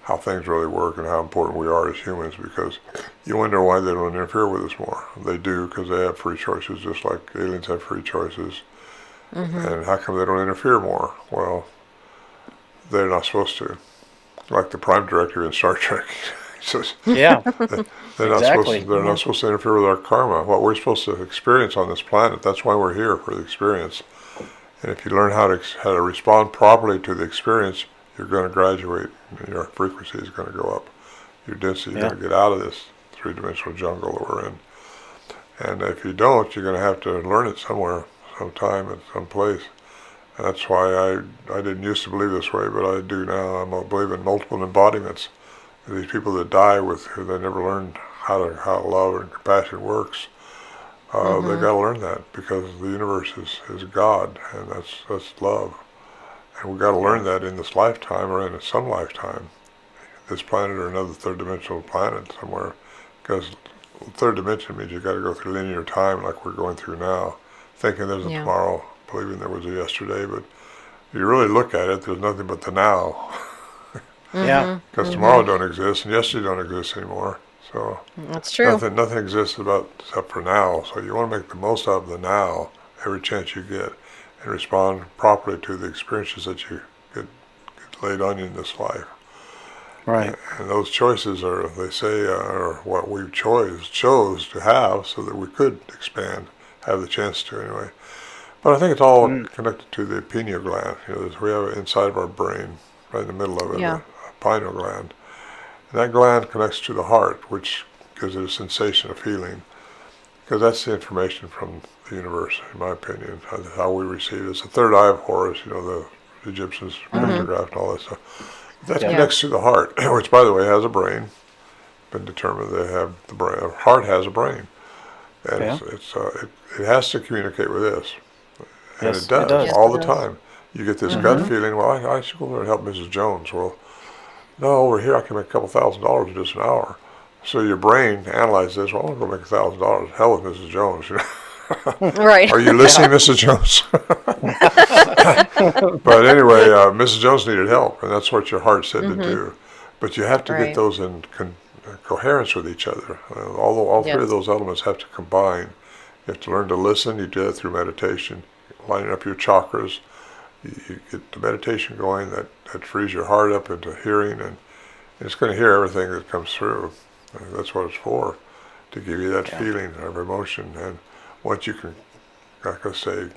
how things really work and how important we are as humans, because you wonder why they don't interfere with us more. They do, because they have free choices, just like aliens have free choices. And how come they don't interfere more? Well, they're not supposed to. Like the Prime Directive in Star Trek. Yeah. They're not supposed to interfere with our karma, what we're supposed to experience on this planet. That's why we're here, for the experience. And if you learn how to respond properly to the experience, you're going to graduate. Your frequency is going to go up. Your density is going to get out of this three-dimensional jungle that we're in. And if you don't, you're going to have to learn it somewhere, sometime, at some place. And that's why I didn't used to believe this way, but I do now. I believe in multiple embodiments. These people that die who they never learned how love and compassion works. They got to learn that, because the universe is God, and that's love. And we got to learn that in this lifetime, or in some lifetime, this planet or another third-dimensional planet somewhere. Because third dimension means you got to go through linear time like we're going through now, thinking there's a tomorrow, believing there was a yesterday. But if you really look at it, there's nothing but the now. Yeah. Because tomorrow don't exist and yesterday don't exist anymore. So That's true. Nothing exists except for now. So you want to make the most out of the now every chance you get, and respond properly to the experiences that you get laid on you in this life. Right. And those choices are, they say, are what we chose to have, so that we could expand, have the chance to anyway. But I think it's all connected to the pineal gland. We have it inside of our brain, right in the middle of it, a pineal gland. And that gland connects to the heart, which gives it a sensation of feeling. Because that's the information from the universe, in my opinion, how we receive it. It's the third eye of Horus, the Egyptians pictographed and all that stuff. That connects to the heart, which, by the way, has a brain. Been determined they have the brain. A heart has a brain. And it has to communicate with this. And it does all the time. You get this gut feeling, well, I should go there and help Mrs. Jones. Well, no, over here I can make a couple $1,000 in just an hour. So your brain analyzes this, well, I'm going to make $1,000. Hell with Mrs. Jones. Right. Are you listening, Mrs. Jones? But anyway, Mrs. Jones needed help, and that's what your heart said to do. But you have to get those in coherence with each other. All three of those elements have to combine. You have to learn to listen. You do that through meditation, lining up your chakras. You get the meditation going that frees your heart up into hearing, and it's going to hear everything that comes through. That's what it's for, to give you that feeling of emotion. And once you can, like I say,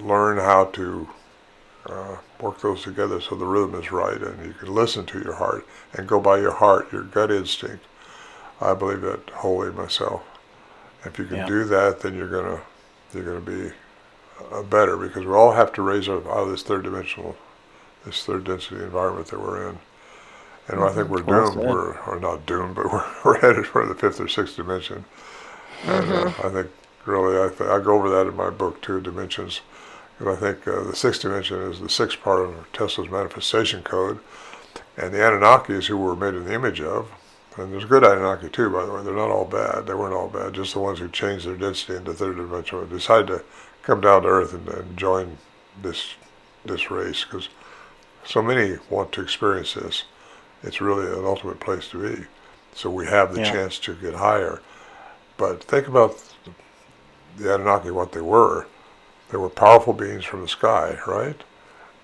learn how to work those together so the rhythm is right, and you can listen to your heart and go by your heart, your gut instinct. I believe that wholly myself. If you can do that, then you're gonna be better, because we all have to raise out of this third density environment that we're in. And I think we're doomed. We're not doomed, but we're headed for the fifth or sixth dimension. And I think really, I go over that in my book too, Dimensions. And I think the sixth dimension is the sixth part of Tesla's manifestation code. And the Anunnakis, who we're made in the image of, and there's good Anunnaki too, by the way. They're not all bad. They weren't all bad. Just the ones who changed their density into third dimension decided to come down to Earth and join this race, because so many want to experience this. It's really an ultimate place to be. So we have the chance to get higher. But think about the Anunnaki, what they were. They were powerful beings from the sky, right?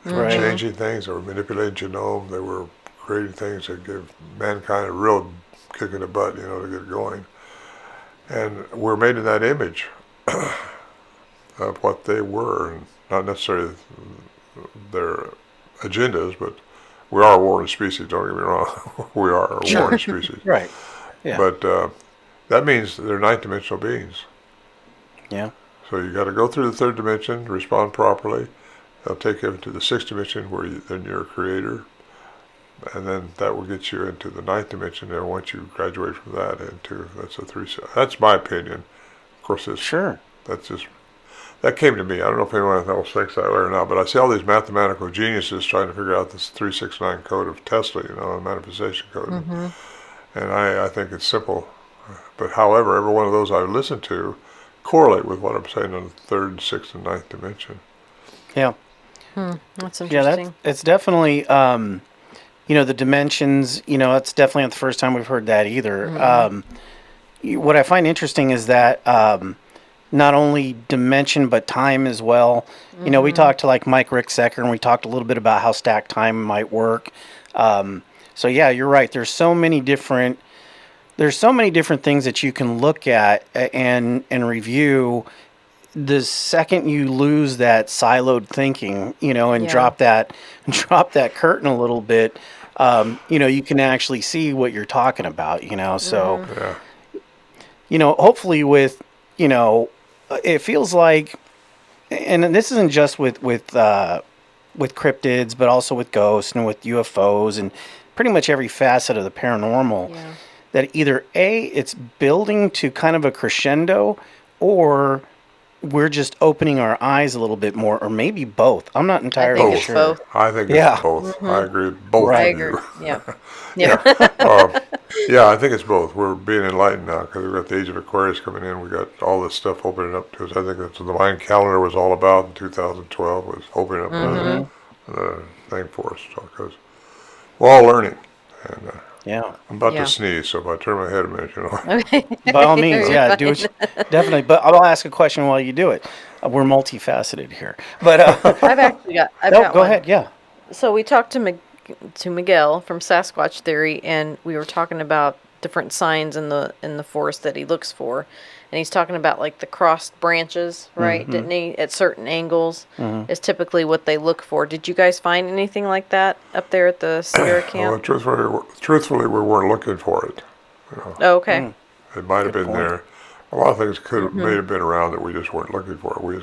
They were changing things. They were manipulating genome. They were creating things that give mankind a real kick in the butt, to get going. And we're made in that image of what they were, and not necessarily their agendas, but we are a warring species, don't get me wrong. We are a warring species. Right. Yeah. But that means they're ninth dimensional beings. Yeah. So you got to go through the third dimension, respond properly. They'll take you into the sixth dimension, where then you're a creator. And then that will get you into the ninth dimension. And once you graduate from that that's my opinion. Of course, that came to me. I don't know if anyone else thinks that way or not, but I see all these mathematical geniuses trying to figure out this 369 code of Tesla, the manifestation code. And I think it's simple. But however, every one of those I listen to correlate with what I'm saying on the third, sixth, and ninth dimension. Yeah. That's interesting. Yeah, it's definitely, the dimensions, it's definitely not the first time we've heard that either. What I find interesting is that not only dimension, but time as well. We talked to like Mike Ricksecker, and we talked a little bit about how stacked time might work. So yeah, you're right. There's so many different things that you can look at and review. The second you lose that siloed thinking, and drop that curtain a little bit, you can actually see what you're talking about, So, hopefully with, it feels like, and this isn't just with cryptids, but also with ghosts and with UFOs and pretty much every facet of the paranormal, that either it's building to kind of a crescendo, or we're just opening our eyes a little bit more, or maybe both. I'm not entirely sure. Both. I think it's both. I agree with both of you. Yeah. I think it's both. We're being enlightened now, because we've got the age of Aquarius coming in. We got all this stuff opening up to us. I think that's what the Mayan calendar was all about in 2012, was opening up the thing for us. Because we're all learning. And I'm about to sneeze, so if I turn my head a minute, Okay. By all means, do it. Definitely. But I'll ask a question while you do it. We're multifaceted here. But I've got go ahead. Yeah. So we talked to Miguel from Sasquatch Theory, and we were talking about different signs in the forest that he looks for, and he's talking about like the crossed branches, right? Didn't he? At certain angles is typically what they look for. Did you guys find anything like that up there at the Sierra camp? Well, truthfully, we weren't looking for it. You know. Oh, okay. It might have been there. A lot of things may have been around that we just weren't looking for. We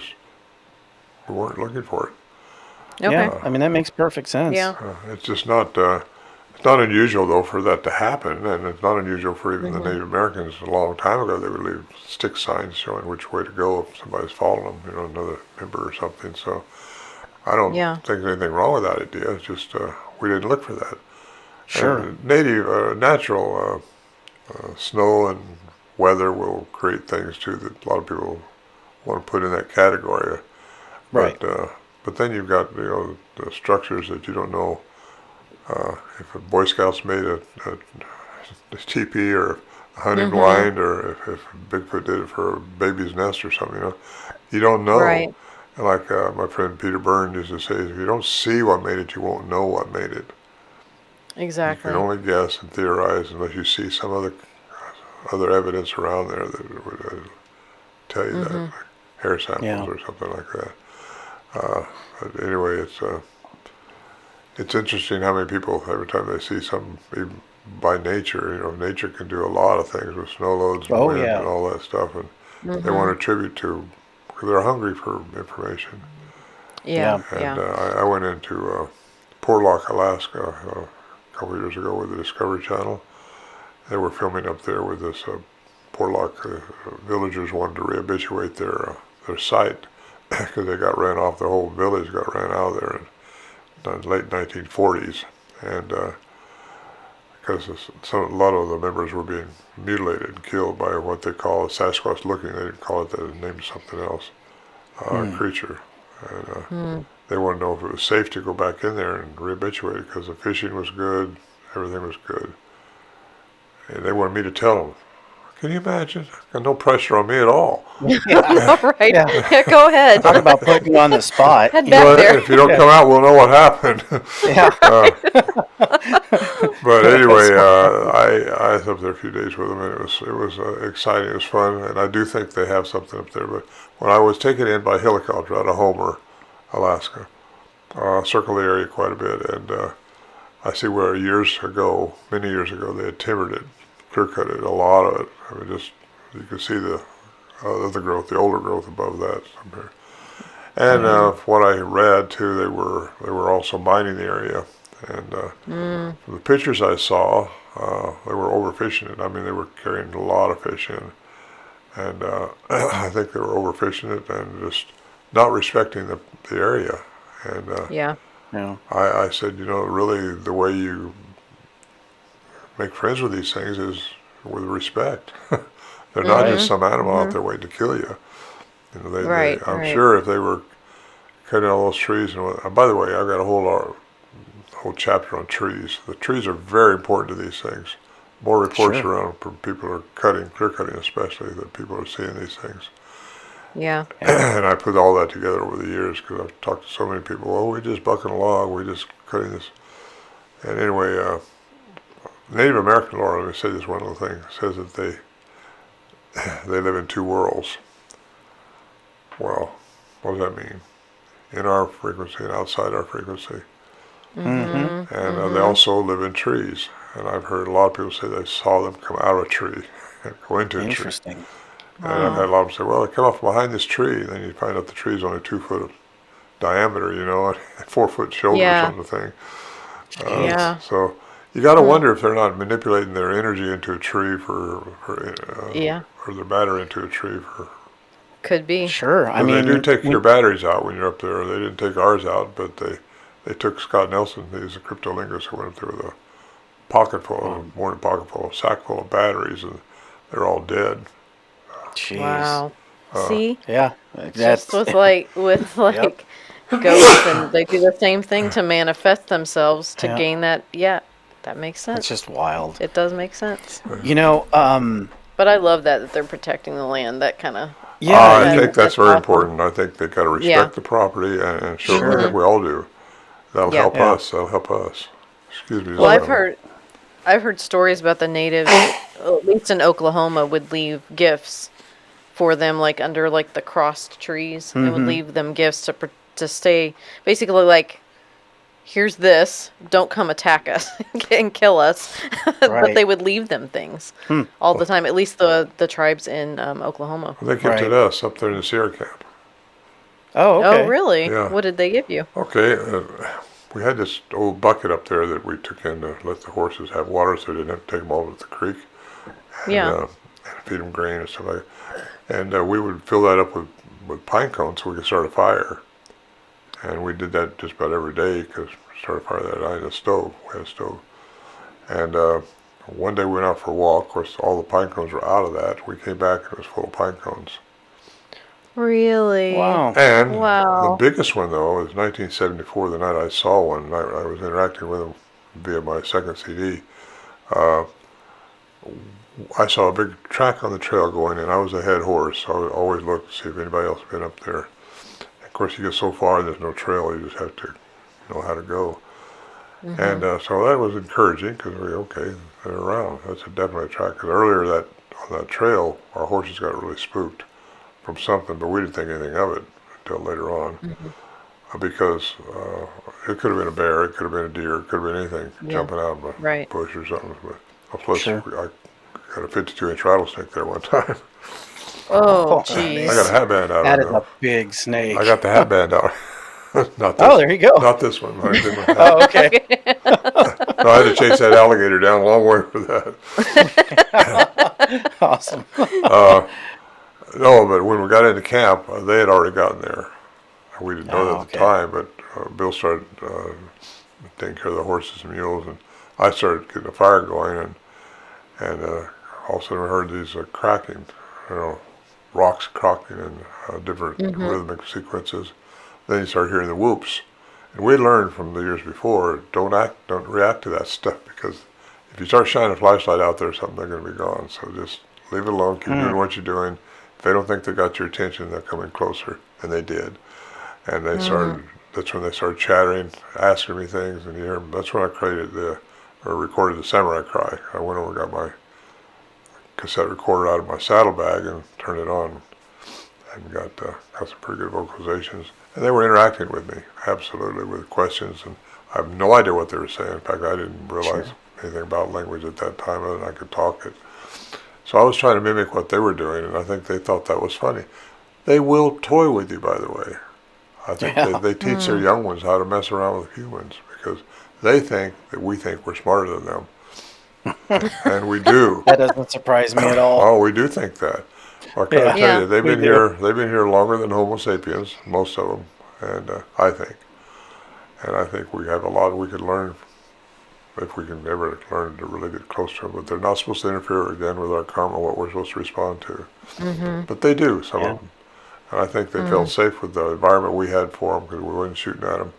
weren't looking for it. Okay. Yeah, I mean, that makes perfect sense. Yeah. It's just not. It's not unusual though for that to happen, and it's not unusual for even the Native Americans. A long time ago, they would leave stick signs showing which way to go if somebody's following them. You know, another member or something. So I don't think there's anything wrong with that idea. It's just we didn't look for that. Sure. And natural snow and weather will create things too that a lot of people want to put in that category. Right. But then you've got the structures that you don't know if a Boy Scouts made a teepee or a hunting blind, or if Bigfoot did it for a baby's nest or something. You don't know. Right. And like my friend Peter Byrne used to say, if you don't see what made it, you won't know what made it. Exactly. You can only guess and theorize unless you see some other evidence around there that would tell you that, like hair samples or something like that. But anyway, it's interesting how many people, every time they see something, even by nature, nature can do a lot of things with snow loads and wind and all that stuff, and they want to attribute to, because they're hungry for information. Yeah. And I went into Portlock, Alaska, a couple of years ago with the Discovery Channel. They were filming up there with this Portlock villagers wanted to rehabilitate their site because they got ran off. The whole village got ran out of there in the late 1940s, and because a lot of the members were being mutilated and killed by what they call a Sasquatch looking. They didn't call it that. They named something else, creature. And they wanted to know if it was safe to go back in there and rehabilitate it because the fishing was good, everything was good. And they wanted me to tell them. Can you imagine? Got no pressure on me at all. All right. Yeah, go ahead. Talk about putting you on the spot. Head back there. If you don't come out, we'll know what happened. But anyway, I was up there a few days with them, and it was exciting. It was fun, and I do think they have something up there. But when I was taken in by helicopter out of Homer, Alaska, circled the area quite a bit, and I see where many years ago, they had timbered it, clear-cut it, a lot of it. I mean, just you could see the other growth, the older growth above that somewhere. And what I read too, they were also mining the area. And from the pictures I saw, they were overfishing it. I mean, they were carrying a lot of fish in, and I think they were overfishing it and just not respecting the area. And I said, really the way you make friends with these things is with respect. They're not just some animal out there waiting to kill you. I'm sure if they were cutting all those trees, and by the way, I've got a whole chapter on trees. The trees are very important to these things. More reports around from people are clear cutting especially, that people are seeing these things. Yeah. And I put all that together over the years because I've talked to so many people. Oh, we're just bucking along, we're just cutting this. And anyway, Native American lore, let me say this one little thing, says that they live in two worlds. Well, what does that mean? In our frequency and outside our frequency. And they also live in trees. And I've heard a lot of people say they saw them come out of a tree and go into a tree. Interesting. And I've had a lot of them say, well, they come off behind this tree, and then you find out the tree is only 2 foot of diameter, and 4 foot shoulders on the thing. So you got to wonder if they're not manipulating their energy into a tree or their battery into a tree for. Could be. Sure. I mean, they do take your batteries out when you're up there. They didn't take ours out, but they took Scott Nelson. He's a cryptolinguist who went up there with a sack full of batteries, and they're all dead. Jeez. Wow. See? Yeah. Just with ghosts, and they do the same thing to manifest themselves to gain that. Yeah, that makes sense. It's just wild. It does make sense. But I love that they're protecting the land. That kind of. Yeah, I think that's very important. I think they got to respect the property and show. I think we all do. That'll help us. That'll help us. Excuse me. Well, I've heard stories about the natives at least in Oklahoma, would leave gifts for them, like under like the crossed trees. They would leave them gifts to stay, basically like, here's this, don't come attack us and kill us. But Right. they would leave them things all the time, at least the tribes in Oklahoma. Well, they gifted us up there in the Sierra camp. Oh, okay. Oh, really? Yeah. What did they give you? Okay, we had this old bucket up there that we took in to let the horses have water so we didn't have to take them all to the creek. And, Yeah. and feed them grain and stuff like that. And we would fill that up with pine cones so we could start a fire. And we did that just about every day because we started a fire that night in a stove. We had a stove. And one day we went out for a walk. Of course, all the pine cones were out of that. We came back and it was full of pine cones. Really? Wow. And Wow. the biggest one, though, is 1974, the night I saw one. I was interacting with them via my second CD. I saw a big track on the trail going, and I was a head horse, so I would always look to see if anybody else had been up there. Of course, you get so far, there's no trail, you just have to know how to go. And so that was encouraging, because okay, they're around. That's definitely a track. Because earlier on that trail, our horses got really spooked from something, but we didn't think anything of it until later on. Because it could have been a bear, it could have been a deer, it could have been anything jumping out of a Right. bush or something. But plus, Sure. I got a 52-inch rattlesnake there one time. Oh, Oh, jeez. I got a headband out That of is it. a big snake. I got the headband out. Not this, Oh, there you go. Not this one. I didn't have- Oh, okay. No, I had to chase that alligator down a long way for that. Awesome. No, but when we got into camp, they had already gotten there. We didn't know that at the okay. time, but Bill started taking care of the horses and mules, and I started getting a fire going, and all of a sudden we heard these cracking, rocks cracking in different rhythmic sequences. Then you start hearing the whoops, and we learned from the years before, don't react to that stuff, because if you start shining a flashlight out there or something, they're going to be gone. So just leave it alone, keep doing what you're doing. If they don't think they got your attention, they'll come in closer, and they did. And they started. That's when they started chattering, asking me things, and you hear them. That's when I recorded the Samurai Cry. I went over, got my cassette recorder out of my saddlebag, and turned it on, and got some pretty good vocalizations. And they were interacting with me, absolutely, with questions, and I have no idea what they were saying. In fact, I didn't realize anything about language at that time, other than I could talk it. So I was trying to mimic what they were doing, and I think they thought that was funny. They will toy with you, by the way. I think they teach their young ones how to mess around with humans, because they think that we think we're smarter than them. And we do. That doesn't surprise me at all. Oh, we do think that. Well, can I tell Yeah. you, they've We been do. here. They've been here longer than Homo sapiens, most of them, and I think we have a lot we could learn if we can ever learn to really get close to them. But they're not supposed to interfere again with our karma, what we're supposed to respond to. But they do, some of them, and I think they felt safe with the environment we had for them because we wasn't shooting at them.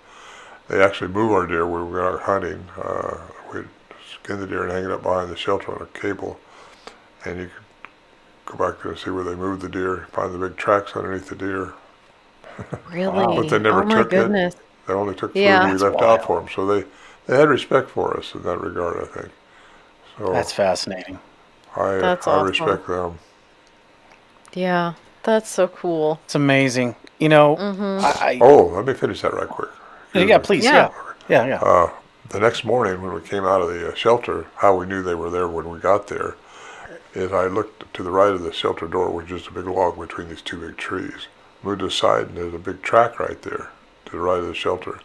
They actually move our deer when we were out hunting. We'd skin the deer and hang it up behind the shelter on a cable, and you could go back there and see where they moved the deer, find the big tracks underneath the deer. Really? But they never oh, my took goodness. it. They only took food Yeah. we That's left wild. out for them. So they had respect for us in that regard, I think. So That's fascinating. That's I awesome. respect them. Yeah. That's so cool. It's amazing. You know, Oh, let me finish that right quick. yeah, please. Yeah. Yeah. The next morning when we came out of the shelter, how we knew they were there when we got there is I looked to the right of the shelter door, which is a big log between these two big trees. Moved aside, and there's a big track right there to the right of the shelter.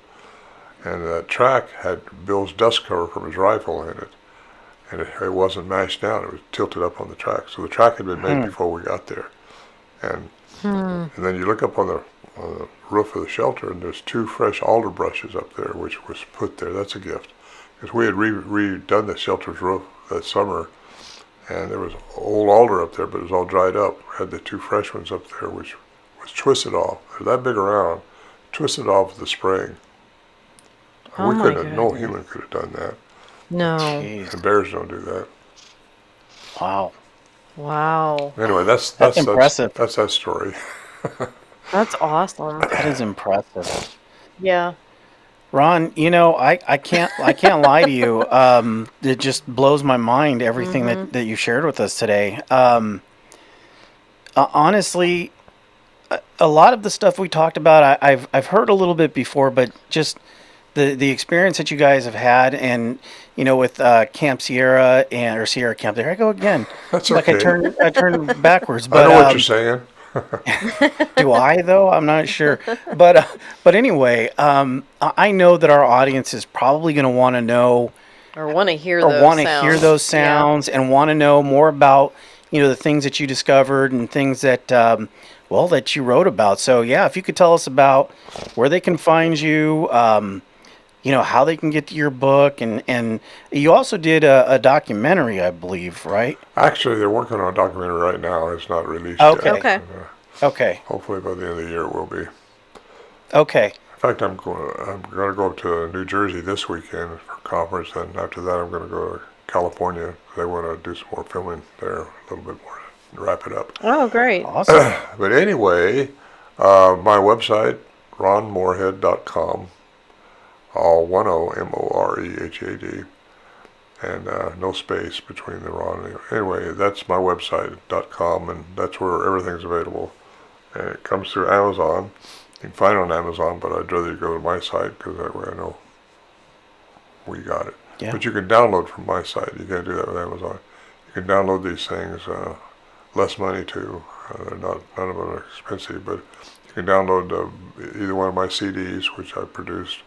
And that track had Bill's dust cover from his rifle in it. And it wasn't mashed down, it was tilted up on the track. So the track had been made before we got there. And then you look up on the roof of the shelter, and there's 2 fresh alder brushes up there, which was put there. That's a gift. Because we had redone the shelter's roof that summer, and there was old alder up there, but it was all dried up. We had the 2 fresh ones up there, which was twisted off. They're that big around, twisted off with the spring. Oh We my couldn't have, no goodness. human could have done that. No. Jeez. And bears don't do that. Wow. Wow. Anyway, that's impressive. That's that story. That's awesome. That is impressive. Yeah. Ron, I can't lie to you. It just blows my mind everything that you shared with us today. Honestly, a lot of the stuff we talked about, I've heard a little bit before, but just the experience that you guys have had, and with Camp Sierra or Sierra Camp. There I go again. That's like okay. I turned backwards. But I know what you're saying. do I though? I'm not sure. But anyway, I know that our audience is probably going to want to know Or want to hear or those want to sounds. hear those sounds and want to know more about the things that you discovered and things that that you wrote about. So yeah, if you could tell us about where they can find you, how they can get to your book, and you also did a documentary, I believe, right? Actually, they're working on a documentary right now. It's not released Okay. yet. Okay. Okay. Hopefully by the end of the year it will be. Okay. In fact, I'm going to go up to New Jersey this weekend for a conference, and after that I'm going to go to California. They want to do some more filming there, a little bit more, and wrap it up. Oh, great. Awesome. But anyway, my website, ronmorehead.com, all one O, Morehead, and no space between the Ron and the, anyway, that's my website.com, and that's where everything's available. And it comes through Amazon. You can find it on Amazon, but I'd rather you go to my site because that way I know we got it. Yeah. But you can download from my site. You can't do that with Amazon. You can download these things, less money too. None of them are expensive, but you can download either one of my CDs, which I produced,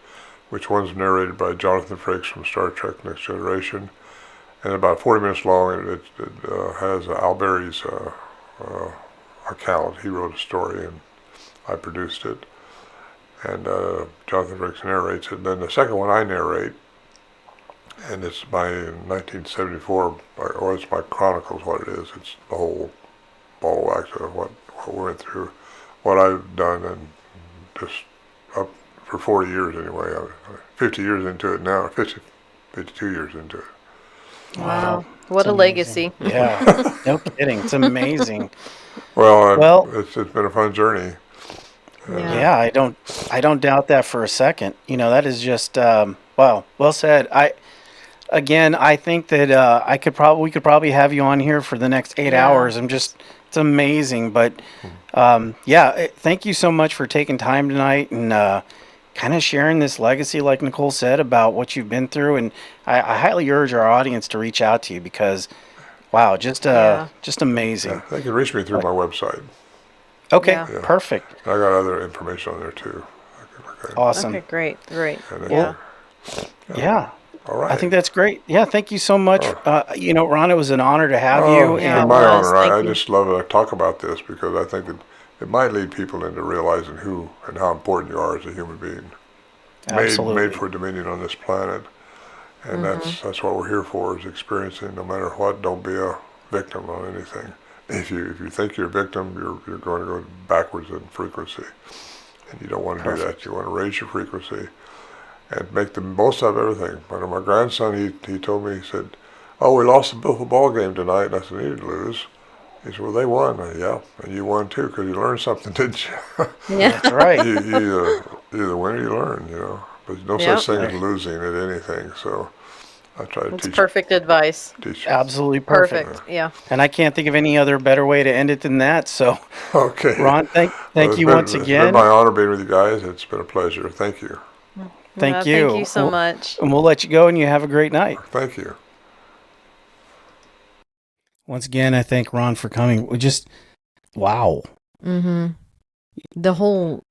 which one's narrated by Jonathan Frakes from Star Trek Next Generation, and about 40 minutes long. It has Al Berry's account. He wrote a story, and I produced it, and Jonathan Frakes narrates it. And then the second one I narrate, and it's my 1974, or it's my chronicles, what it is. It's the whole ball of wax of what we went through, what I've done, and just up for 40 years anyway. 50 years into it now, 52 years into it. Wow. What It's a amazing. legacy. Yeah. No kidding. It's amazing. Well, it's been a fun journey. Yeah, I don't doubt that for a second. That is just well said. I think that we could probably have you on here for the next 8 hours. It's amazing. But thank you so much for taking time tonight and kind of sharing this legacy, like Nicole said, about what you've been through. And I highly urge our audience to reach out to you because, wow, just amazing. Yeah, they can reach me through my website. Okay, Yeah. perfect. I got other information on there too. Okay. Awesome. Okay, great. And then- Yeah. Yeah. All right. I think that's great. Yeah, thank you so much. Ron, it was an honor to have Oh, you. it's Yeah, been it my was. honor. I Thank you. just love to talk about this because I think that it might lead people into realizing who and how important you are as a human being. Absolutely. Made for dominion on this planet. And that's what we're here for, is experiencing no matter what. Don't be a victim on anything. If you think you're a victim, you're going to go backwards in frequency. And you don't want to do that. You want to raise your frequency and make the most out of everything. But my grandson, he told me, he said, "Oh, we lost the football game tonight." And I said, "You didn't lose." He said, "Well, they won." I said, "Yeah, and you won too, because you learned something, didn't you?" Yeah. That's right. you either win or you learn, But no Yep. such thing as losing at anything. So I try to That's teach perfect advice. you. Absolutely perfect. Perfect. Yeah. And I can't think of any other better way to end it than that. So, Okay. Ron, thank Well, you once It's again. been my honor being with you guys. It's been a pleasure. Thank you. Thank you. Thank you so Well- much. And we'll let you go, and you have a great night. Thank you. Once again, I thank Ron for coming. Wow. Mm-hmm. The whole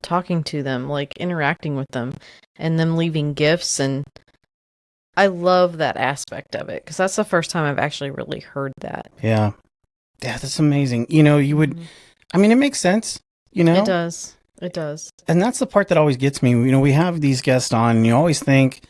talking to them, like interacting with them, and them leaving gifts, and I love that aspect of it because that's the first time I've actually really heard that. Yeah. Yeah, that's amazing. You would, I mean, it makes sense, It does. It does. And that's the part that always gets me. We have these guests on, and you always think,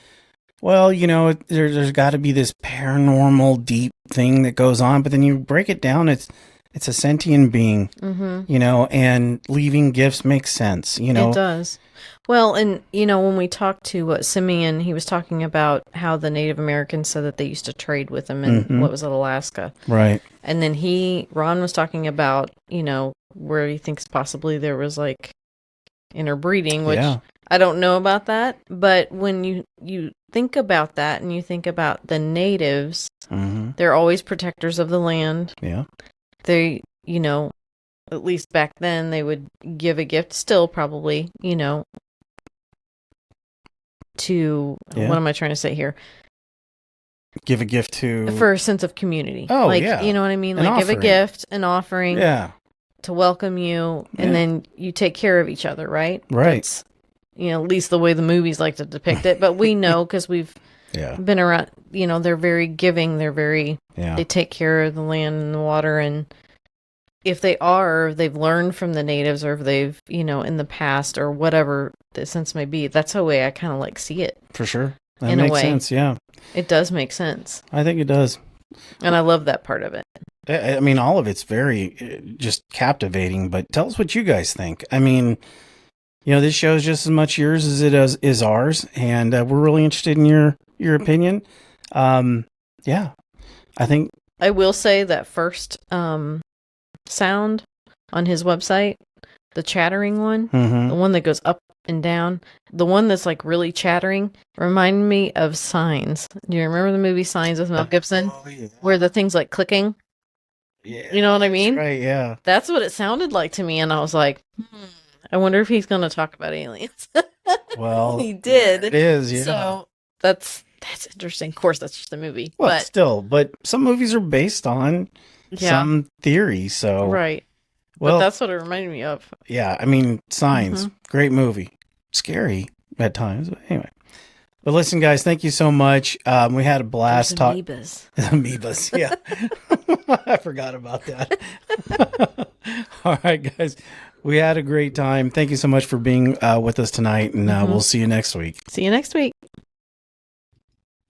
well, there's got to be this paranormal, deep thing that goes on. But then you break it down, it's a sentient being, and leaving gifts makes sense, It does. Well, and, when we talked to Simeon, he was talking about how the Native Americans said that they used to trade with him in, what was it, Alaska? Right. And then Ron was talking about, where he thinks possibly there was like interbreeding, which Yeah. I don't know about that, but when you think about that and you think about the natives, they're always protectors of the land. Yeah. They, at least back then, they would give a gift, still probably, to, what am I trying to say here? Give a gift to... For a sense of community. Oh, like, yeah. You know what I mean? An Like, give a offering. gift, an offering. Yeah. To welcome you, and then you take care of each other, right? Right. That's, at least the way the movies like to depict it. But we know because we've been around, they're very giving. They're very, they take care of the land and the water. And if they've learned from the natives, or if they've, in the past or whatever the sense may be, that's the way I kind of like see it. For sure. That in makes a way. sense, yeah. It does make sense. I think it does. And I love that part of it. I mean, all of it's very just captivating, but tell us what you guys think. I mean, this show is just as much yours as it is ours, and we're really interested in your opinion. Yeah, I think I will say that first sound on his website, the chattering one, the one that goes up and down, the one that's like really chattering, reminded me of Signs. Do you remember the movie Signs with Mel Gibson? Oh, yeah. Where the thing's like clicking? Yeah, you know what I mean? Right, yeah. That's what it sounded like to me, and I was like, I wonder if he's going to talk about aliens. Well, he did. It is, yeah. So that's interesting. Of course, that's just a movie. Well, but some movies are based on some theory, so... Right. Well, but that's what it reminded me of. Yeah, I mean, Signs, great movie. Scary at times, but anyway. But listen, guys, thank you so much. We had a blast talking. Amoebas, yeah. I forgot about that. All right, guys. We had a great time. Thank you so much for being with us tonight, and we'll see you next week. See you next week.